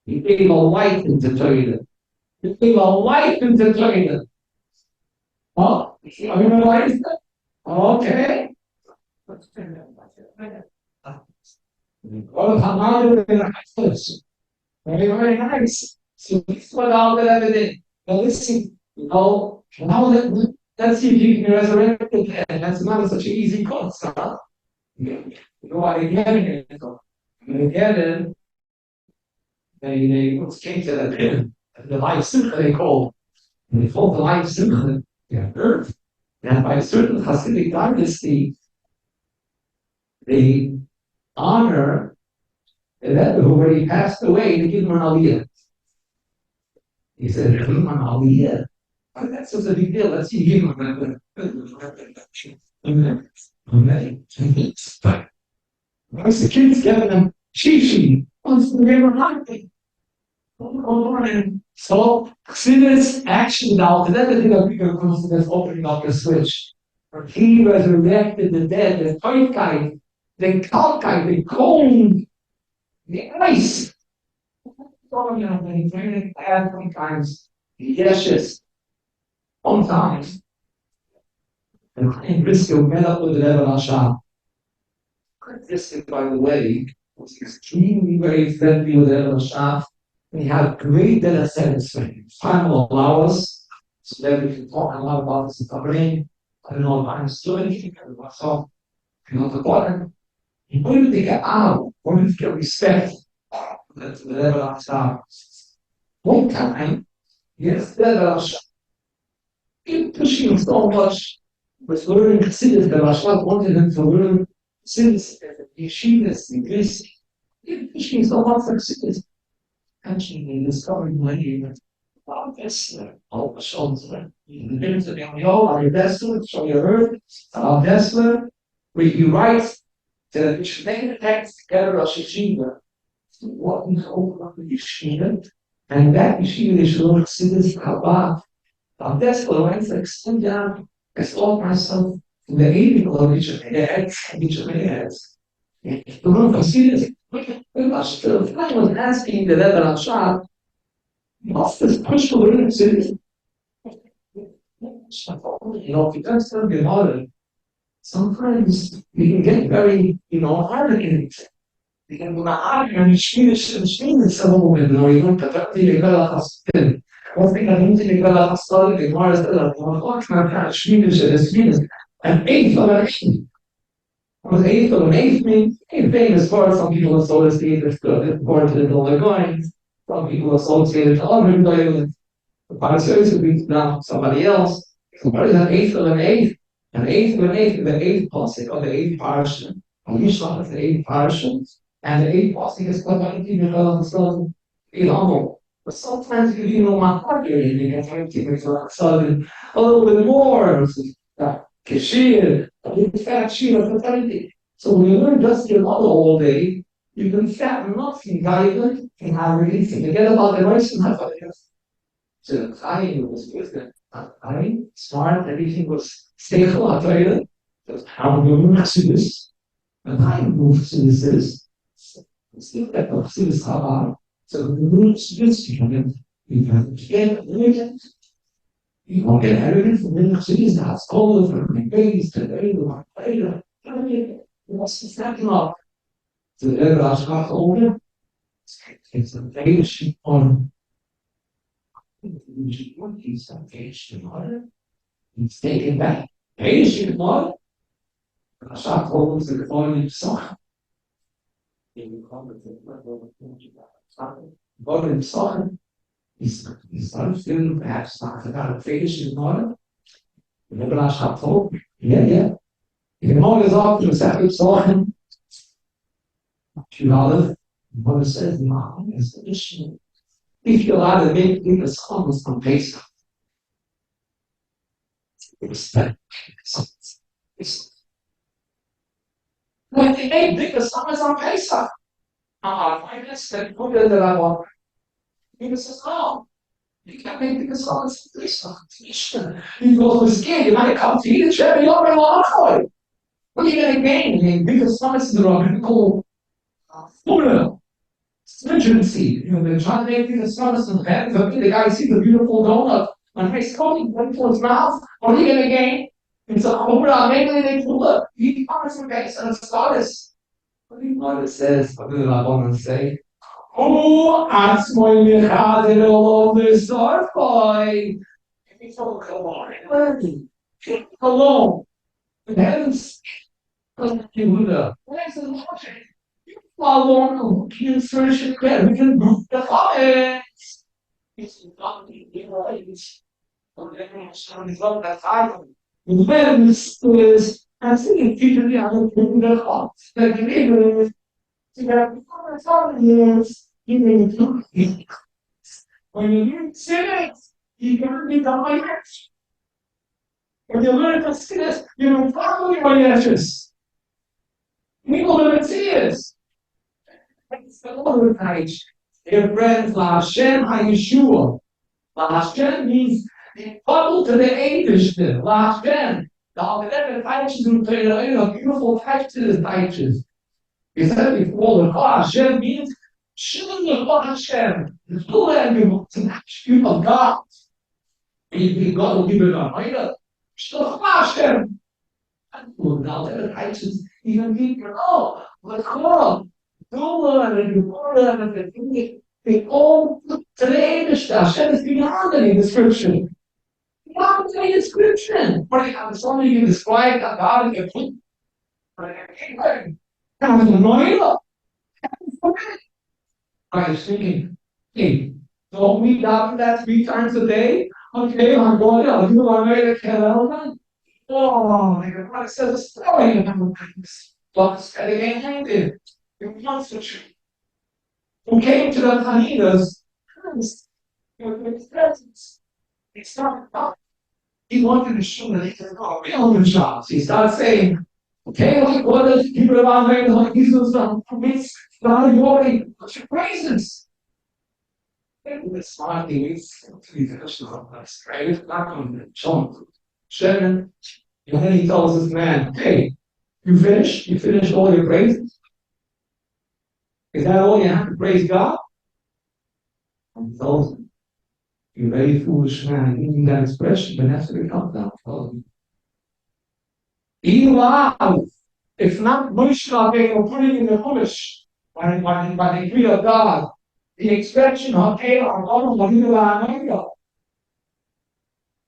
He gave a light into Torah. He gave a light into Torah. Oh, you know what is that? Okay. Very, very nice. So this is what the Alter Rebbe did. Now listen, now let's see if you can resurrect the dead. That's not such an easy course, huh? You know what they get in it. When they get in, they came to the life simcha they call. And they call the life simcha, earth. And by a certain Hasidic dynasty, they honor the Rebbe who already passed away. They give him an aliyah. He said, give him an aliyah. That's such a big deal. Let's see, give him once the kids giving them shishi, once the river hunting. So, Chassidus actually now, the other thing that we can consider is opening up the switch. He resurrected the dead, the Toikite, the Kalkite, the cold, the ice. So, you know, they very bad sometimes, the yeshes, sometimes. And Briscoe met up with the Rebbe Hashem. This, by the way, was extremely very friendly with Rebbe Hashem. We had great data satisfaction. Time will allow us so that we can talk a lot about this in Farbrengen. I don't know if I'm still anything for myself. You know, the bottom. In order to get out, in order to get respect to the Rebbe Hashem. One time, yes, the Rebbe Hashem. Keep pushing so much with learning Chassidus. The Hashem wanted him to learn Chassidus, yeshivas, and Greece. Keep pushing so much for Chassidus. Actually, they discovered many about this, all the shows, the names of the Dessler, so you heard about Dessler, where he writes that we should make a text together of Yeshiva, what is over the Yeshiva, and that Yeshiva is learn Chassidus Chabad. Dessler went to extend down, I thought myself to the aid of each of the heads. The room Chassidus. I was asking the Rebbe Hashem, what's this push to learn Chassidus? You know, if you don't study about it, sometimes you can get very, hard in it. You can go hard and Shminis a little bit, you don't have to get a hospital. One thing I don't think you got a hospital, the Gemara is that Shminis, an eighth of an eighth. Was eighth of an eighth mean? Famous for some people associate with the important to the going. Some people associate to other employment. The Parasers would be now somebody else. So what is an eighth of an eighth? An eighth of an eighth is the eighth pasuk of the eighth parasha. And we saw the 8 parishes, and the 8 is quite a few but sometimes you know my heart you get 20 sudden a little bit more. Cashier, a fat sheet of fatality. So when you learn just your model all day, you can fat enough in guidance and have releasing. Forget about the rest and have it. So I was with it. I smart, everything was stable, I tell you. That's how we move to this. And I move to this is still that of this hard. So the moves this you can get legend. You won't get evidence from the cities that's all over the base to the other later. What's the second up? So the last half older. It's a base on he's engaged in order. He's taken back. Base in order. I shot holes in the following song. Golden song. He's still perhaps not about a face in order. Remember I shot hope? Yeah. You can always offer a separate song. $2. What it says, no, it's additional. If you're allowed to make the songs on Pesach, respect. When they make bigger songs on Pesach, I guess that put it that I want. He says, no, you can't make bigger songs on Pesach. You go to the skin, you might come to eat a cherry over a lot of it. What are you going to gain? Make bigger songs in the rock called stringency. They're trying to make things honest and bad. The guy sees a beautiful donut and he's coming into his mouth. What are you going to gain? It's a cobra. Maybe they can look. He comes from base and it's goddess. What do you want it says? What did I want to say? Oh, ask my mechad all over the starfly. It's all alone. Alone. In heaven's Yehuda. Where's the logic? Follow you search it there. We can move the comments. It's not the right. When this is, I think it's usually on the hearts. Like it is, you have the comments. You need to when you sit it, you can be the highest. When you learn to sit it, you will follow your ashes. We will learn to see it. Dear friends, Hashem HaYeshua. Hashem means the bubble to the Eibishter. Hashem. The Algebraic Teiches and the beautiful Teiches. He said before, the Hashem means children of Hashem. The full attribute of God. God will give it on later. Hashem. And the Algebraic Teiches even people, oh, what's called? They all today Hashem is beyond any description. Beyond any description. What do you have? Somebody can describe God in a book. I was thinking, hey, don't we doubt that 3 times a day? Okay, I'm going to do my way to Kelowna. Oh, my God, it says a story about things. But it's getting it. Who came to the Hanidas with presents. He started talking. He wanted to show that he could go beyond the jobs. He started saying, okay, like what does people around there like Jesus permits God glory, what's your praises? And the smart thing is to be the question of us, right? Not on the John. Shannon, and then he tells this man, hey, you finished? You finished all your praises? Is that all you have to praise God? And he tells him, you very foolish man, using that expression, but that's what it comes down to. Even loud, if not Moshe Rabbeinu putting in the Chumash, by the decree of God, the expression of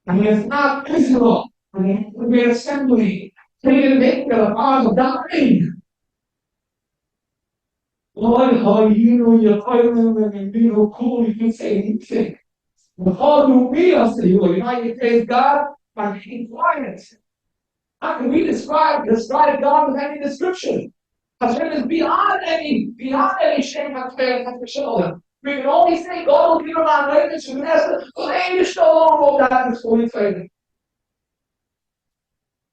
and if not Israel, and the assembly, they didn't make the part of doctrine. Lord, how you know you're fighting and being cool, you can say anything. But how do we as the United praise God by being quiet? How can we describe God with any description? Hashem is beyond any shame and shalom. We can only say God will give him our greatness and Vanessa, but ain't shalom of that is fully fading.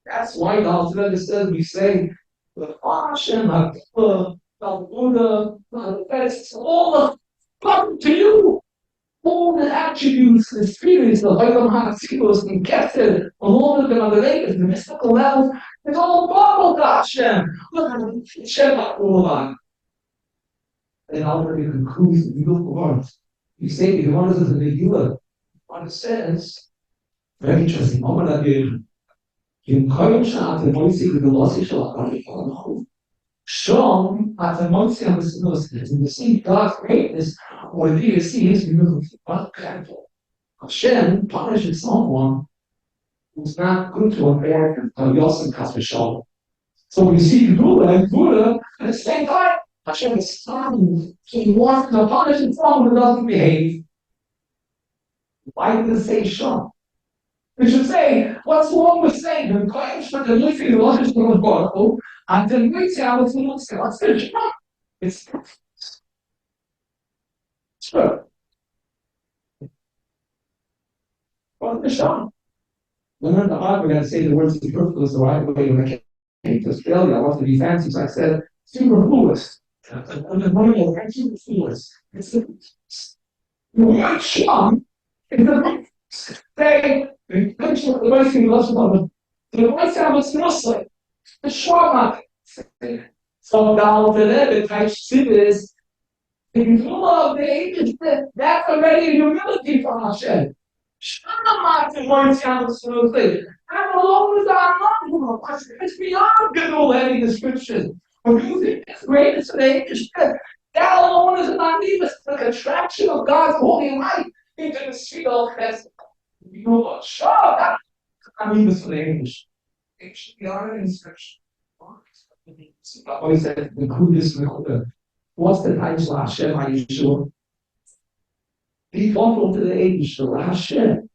That's why the Alter says we say the Hashem, the Buddha, the best, all the come to you. All the attributes, the spirits, the Hayam HaTzilus, and Kesed, all of them are the latest, the mystical levels, it's all bubble to Hashem. Look at the Shem HaKulan. And already concludes the beautiful words. You say the one is the Megillah. What it says, very interesting. In Koyim Sha'at the Moisi the Velocity Shalach Shom at the Moisi and the Sinus in the see God's greatness or the see his humility. What careful. Hashem punishes someone who's not good to a parent and Yosem Kasvashal. So we see Buddha and Buddha at the same time. Hashem is son. He wants to punish someone who doesn't behave. Why did it say Shom? We should say, what's wrong with saying the claims for the living life is not possible, and the next hour is not so. What's the job? It's true. What's the job? When I'm going to say the words superfluous the right way when I came to Australia, I wanted to be fancy, so I said superfluous. I'm the money of superfluous. It's the right shot. It's the say. The right thing was about the right side was mostly the short so down the level type cities. If you love the ages, that's already humility for Hashem. Shama to one sound smoothly. And alone is our mom. It's beyond good old any description. When you think it's greatest of the ages, that alone is not even the contraction of God's holy light into the sweet old festival. You know what? Sure, I mean, this is English. It should be our inscription. I said, the coolest what's the title of Hashem? Are you sure? Be faithful to the age, the Hashem.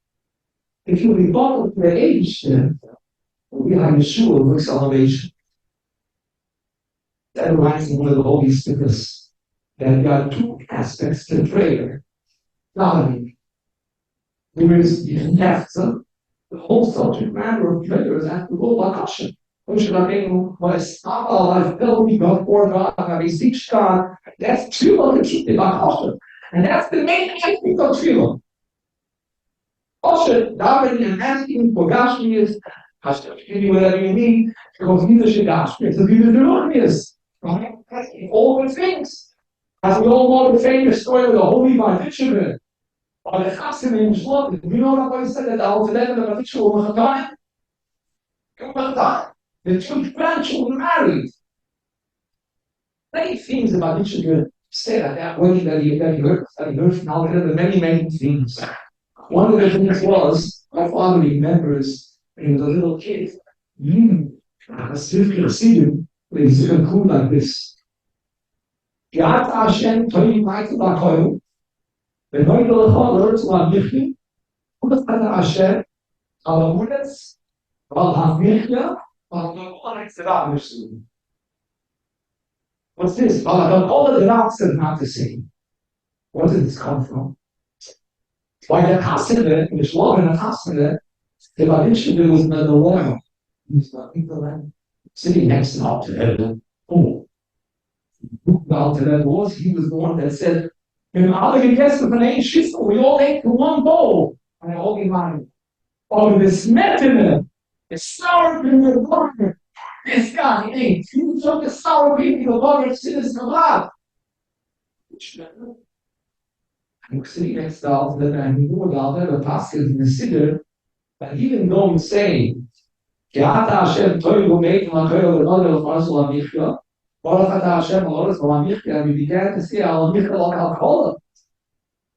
If you be faithful to the age, we have Yeshua with salvation. That reminds me of the Holy Spirit. There are two aspects to prayer. Not only there is the nefza, the whole subject matter of prayer is after all bakasha. Which I mean, when I stop all I feel me before God, I beseech God, that's true of the keep the bakasha. And that's the main aspect of tefillah. Also, davening and asking for Gashmi is, Hashem, give you whatever you need, because neither should Gashmi. It's a beautiful is, right? Asking all the things. As we all know the famous story of the holy Varditchavin. Or the Chassim in Shlotim. You know what I said that the Alter Rebbe of the Varditchavin was Chatanim? The two grandchildren married. Many things about Varditchavin said at that wedding that he heard from Alter Rebbe, many things. One of the things was, my father remembers when he was a little kid, I still can see him, but he's conclude like this. Yat Hashem Toyi Michael Bakoyu, the Michael Holler to Amichi, Udat Hashem, Alamunas, Alhamichya, Alhamichya. What's this? All of the rocks are not the same. Where did this come from? Why the Hassidah, the Shlom and the Hassidah, the Varditchavin was not alone. He was not in the land. Sitting next to Alter Rebbe. Oh. Alter Rebbe was, he was the one that said, we all ate in one bowl. And I all mind. Oh, the smetana, the sour cream of the water. This guy ate. He took the sour cream of the water and sit in the lab. I'm sitting next to Alter Rebbe, and he knew about Alter Rebbe Pascal in the Siddur, but he didn't go and say, Ge'ata Hashem toivu meitim l'koyel l'nodel l'farsel ha'michya, Baruch Ata Hashem l'oretz l'ha'michya, and we began to see al-michya l'al-kalkola.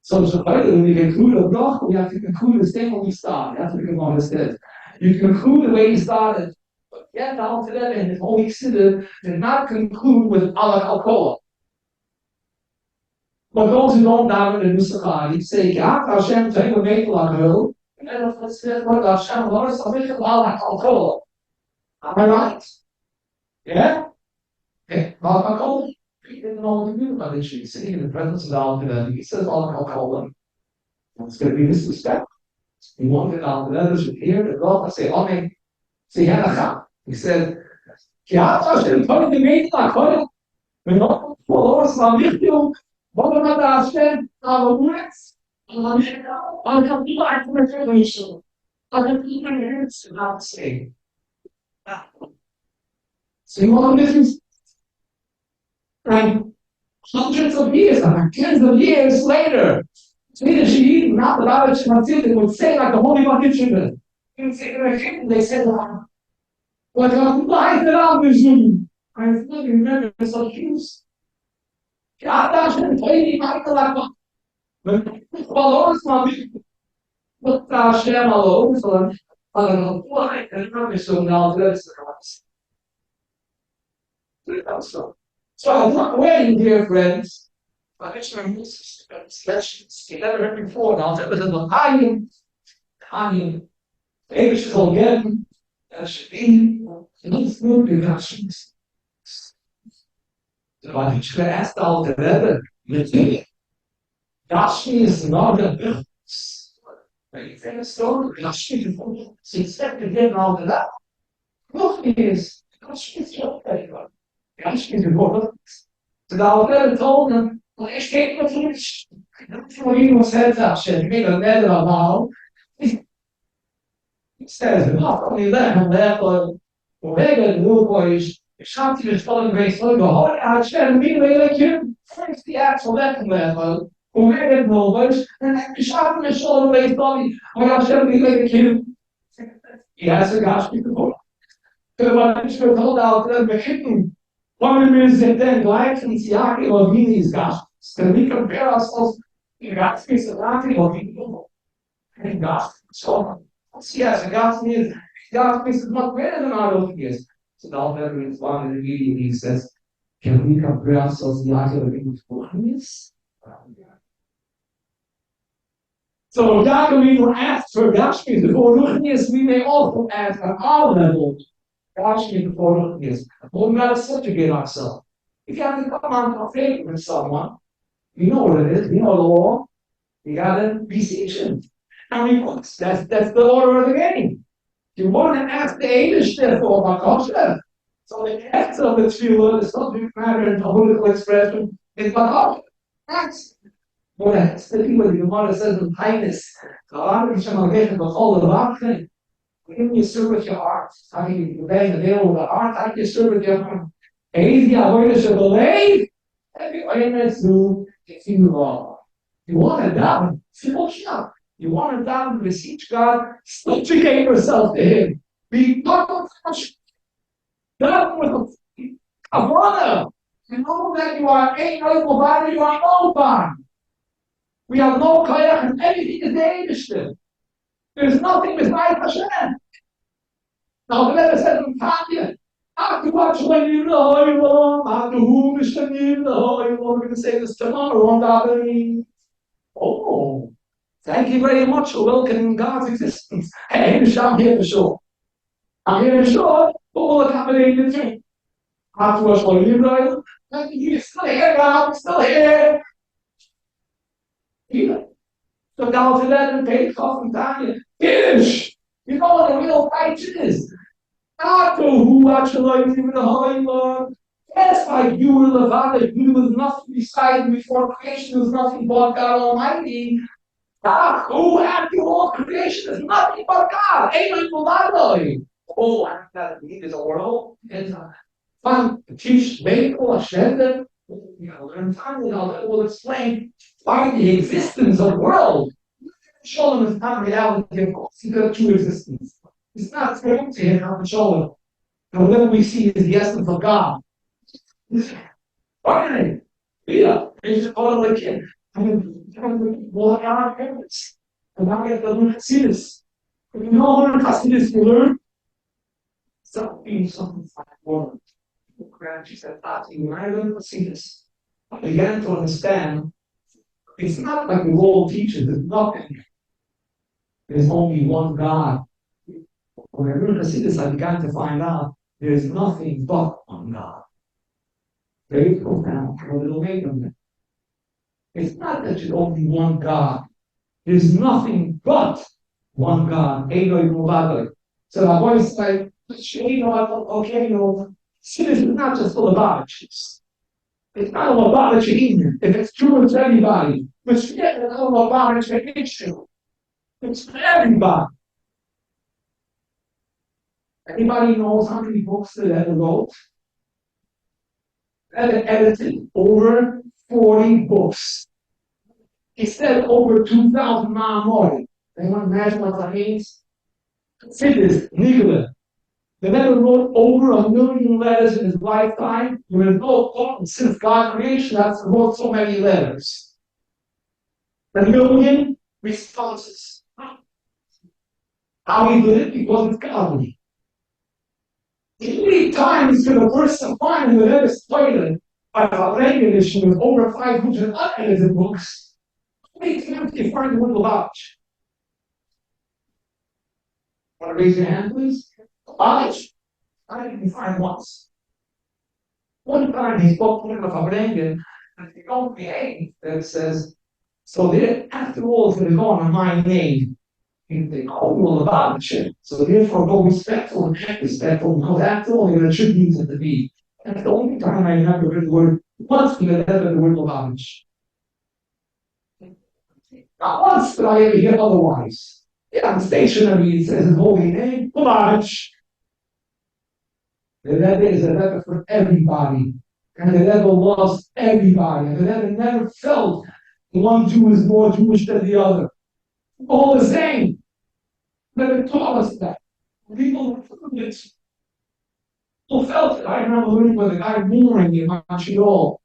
So when we conclude a bracha, we have to conclude the same when we start. That's what the Gemara says. You conclude the way you started, but yet Alter Rebbe and his Holy Siddur did not conclude with al-kalkola. But those who don't daven the Nusachah, you say, Ge'ata Hashem toivu meitim l'koyel, and then if it says, what Hashem l'oretz l'ha'michya l'al-kalkola. Am I right? Yeah? Alcohol, he didn't know what to do about it. He's sitting in the presence of the Alcohol. He says alcohol. It's going to be disrespectful. He wanted Alcohol should hear the God and say, Amen. Say, he said, ja, das stimmt, heute die Mädchen nach heute, wenn noch vor uns war Richtung, wollen wir da stellen, aber jetzt, man kann lieber einfach mit Information. Aber people needs not say. So you want to listen? And hundreds of years, tens of years later, she not allowed to consider would say like the Holy Bucket children. They said, what life that I'm vision. I still remember so huge. God doesn't play me like a valores but share alone, so I don't know why, and I'm so now that's so I'm not waiting, dear friends. I just remember this you never heard before now. That was a high, maybe she's all getting, should be, it's good because so I should have asked all the other, Rashi is not a business. Very story, Rashi, since that began all of that. Look, is Rashi is your favorite. Rashi is important. So the Alberta told him, well, ich geht mir nicht. Von ihm was hält er, schon wieder nicht normal. He says, not only that, and therefore, whoever the boys, Shanti is following grace, so go, oh, I shall be like you. First, the actual level. Whoever knows, and Shanti is following grace, body, or I shall be like you. He has a gospel to go. Aber ich wird told out, wir schicken. Wollen wir sind denn gleich ins Jahr über Winis Gospels? Can we compare ourselves to Gospels of Latin or Winis? And Gospels, so. Yes, the gospel is much better than our own years. So now that is one in the meeting, he says, can we compare ourselves to the idea of English blindness? So Yaakov will ask for gospel before Ruchnius, we may also ask at our level, gospel before Ruchnius. But we gotta subjugate ourselves. If you have to come on faith with someone, you know what it is, you know the law, you gotta beseech him. I mean, that's the order of the game. You want to ask the English therefore about culture. So the essence of the tefillah, the subject matter and political expression is about that's what that's the thing when the Gemara says in kindness. God is going to get the whole of thing. When you serve with your heart, how you obey the will of the heart, how you serve with your heart. Easy, avoid to believe. Every awareness to you wrong. You want to doubt, simple shop. You want to down beseech God, subjugate yourself to Him. Be not done with a brother. You know that you are a noble body, you are no body. We have no kayak and everything is the Englishman. There's nothing besides Hashem. Now the letter says in Tanya, after what you know, after whom is you know, we're going to say this tomorrow on Davening. Oh. Thank you very much for welcoming God's existence. Hey, I'm here for sure. I'm here for sure. All accommodated thing. Afterwards, for you guys, you're still here, God, I'm still here. Yeah. So down to that and pay off and Tanya. Finish. You know what the real fight is. Not to who actually lives in the Holy Lord. Yes, like you were the Father, you was nothing beside before creation, was nothing but God Almighty. God, who had you all creation is nothing but God. Amen. Oh, I have to is a world. And fun to teach medical Hashem. You know, learn finally that will explain why the existence of the world. Show them is not reality, of course. He got true existence. It's not going to him how to show him. And whatever we see is the essence of God. Finally, yeah, it's just all like him. Well, our parents, and now we have to learn Hasidus. If you know learn Hasidus, you learn something like word. She said, when I learned Hasidus, I began to understand it's not like the world teaches, there's nothing. There's only one God. When I learned Hasidus, I began to find out there's nothing but one God. Very profound. Wait a minute. It's not that there's only one God. There's nothing but one God. Eloi Mubadai. So the voice like, okay, sin is not just for the Lubavitchers. It's not a Lubavitcher either. If it's true, it's everybody. But yet, it's not a Lubavitcher issue. It's for everybody. Anybody knows how many books that Ed wrote? Ed edited over 40 books. He said over 2,000 Ma'amorim. Anyone imagine what that means? Sidis, Nicola. The man wrote over 1,000,000 letters in his lifetime. There is no thought since God creation that's wrote so many letters. 1,000,000 responses. How he did it? Because it's godly. Many times for the person finding the letters cited by Farbrengen edition with over 500 unedited books, how many times do you find the word Lubavitch? Want to raise your hand, please? Lubavitch. I didn't find once. One time he spoke to him of Farbrengen, and he don't behave, that says, so there, after all, it's going to go on my name. And they call you Lubavitch. So therefore, go respectful and act respectful, because after all, you're attributed to me. That's the only time I remember the word, once we had ever the word Lubavitch. Not once did I ever hear otherwise. Yeah, I'm stationary, it says his holy name, Lubavitch. The Rebbe is a Rebbe for everybody. And the Rebbe loves everybody. And the Rebbe never felt one Jew is more Jewish than the other. All the same. The Rebbe taught us that. People felt it. I remember living with a guy mourning in Montreal.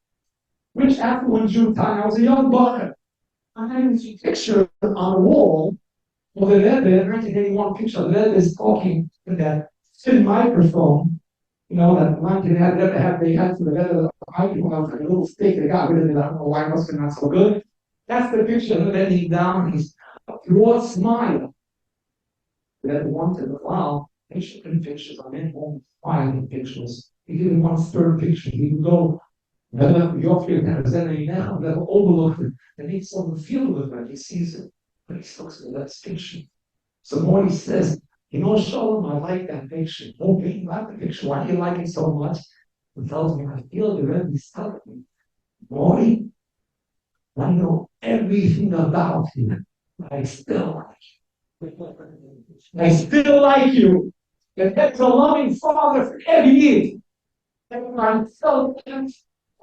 Rich affluent Jew time. I was a young bucket. I had this picture on a wall of the Rebbe, 1981 picture of the Rebbe is talking to that thin microphone. That one thing that they had for the leather microphone, a little stick, they got rid of it. I don't know why it must have not so good. That's the picture of him bending down, he's a broad smile. That wanted a wow, picture and pictures, I'm in home smiling pictures. He didn't want third picture. He would go, overlook it, and he saw the field with it, he sees it, but he looks at that picture. So Morty says, Shalom, I like that picture. Okay, you like the picture. Why do you like it so much? He tells me, I feel the Rebbe's telling me, Morty, I know everything about you, but I still like you. I still like you. And that's a loving father for every year. And I'm so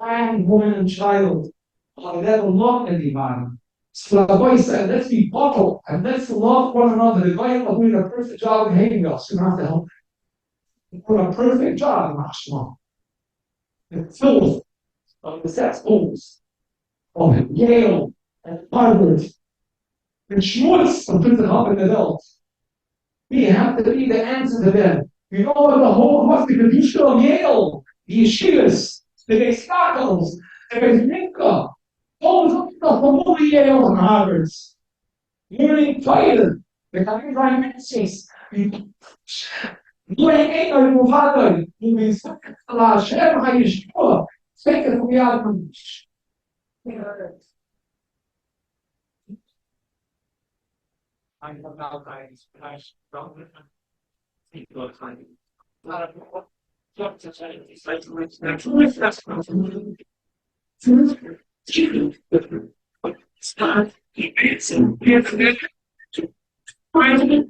man, woman, and child. I never love anybody. So the boy said, let's be bottled and let's love one another. The guy will do a perfect job of hating us. You don't have to help. Do a perfect job in Ashma. The filth of the cesspools of Yale and Harvard and Schmutz of putting up in the belt. We have to be the answer to them. We know what the whole hospital, the Yeshiva of Yale, the Yeshivas, the Gestackles, the Bezminka, all the whole Yale and Harvards. Learning Torah, becoming prime ministers, learning English Muvadai, moving La Hashem HaYeshua, second we are I have now guys, guys, from people time. Start advancing to find it.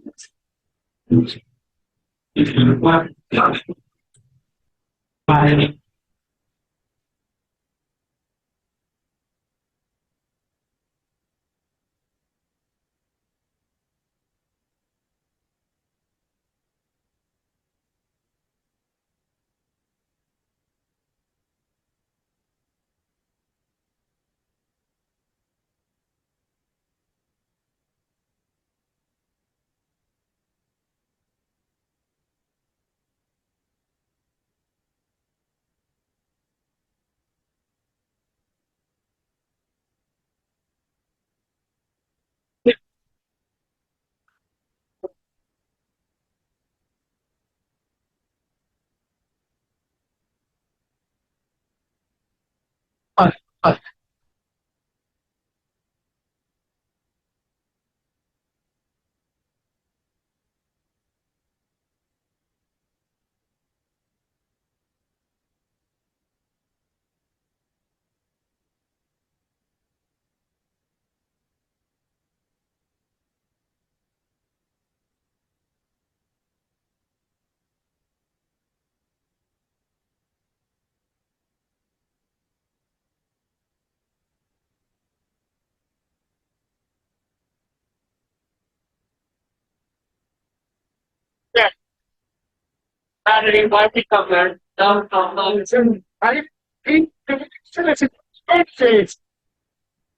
Saturday party cover downtown London. I think it's birthdays.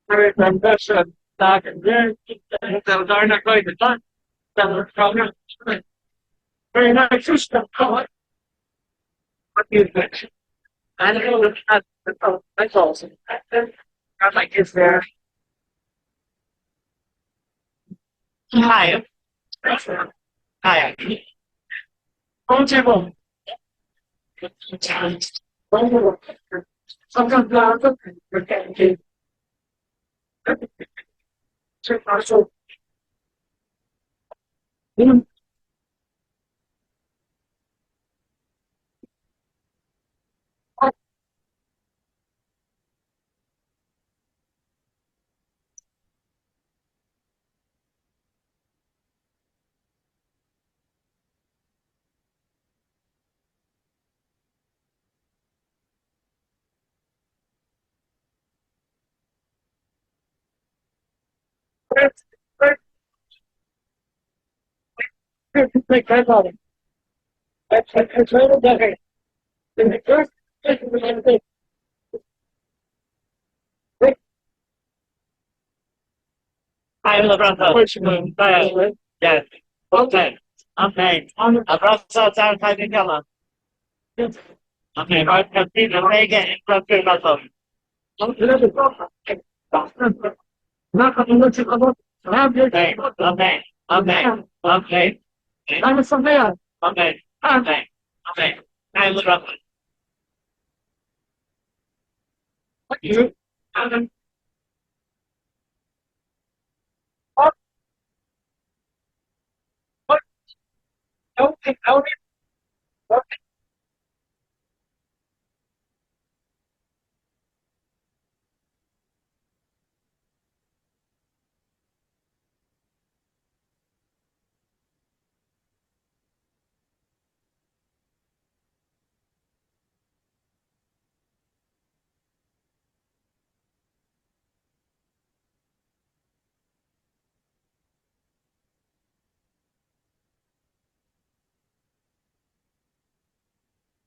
Very ambitious. That very they're not going to done. Very nice system. What do you think? I don't know if that's awesome. I like this there. Hi. Hi. Comfortable. Sometimes we're getting so like that about it. That's really better. In the first I'm the brother. Which one? Yes. Okay. Okay. Abrazo down by the yellow. Okay, I can see the mega and country muscle. Not a little about have your day. Okay. Okay. Okay. I'm a man. Okay. Okay. Okay. I'm the brother. What you? What? Okay. Okay.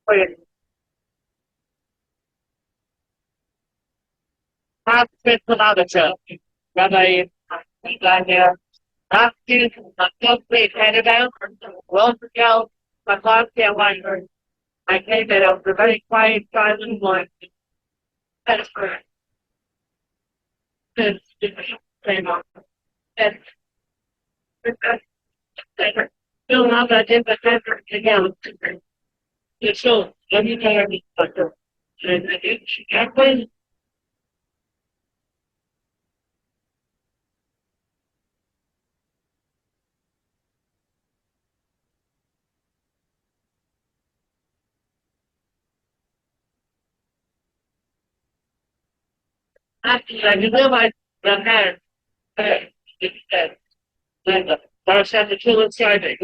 Wait. Half fit without a joke. Rabbi, glad here. After a complete headed out, well, go, my class can't wait. I came in, I was a very quiet, silent one. That's correct. Same on. And still not that in the center again. It's so, let me tell you, and it's happened. After I realized the man, it's dead. Then the first had to kill inside it.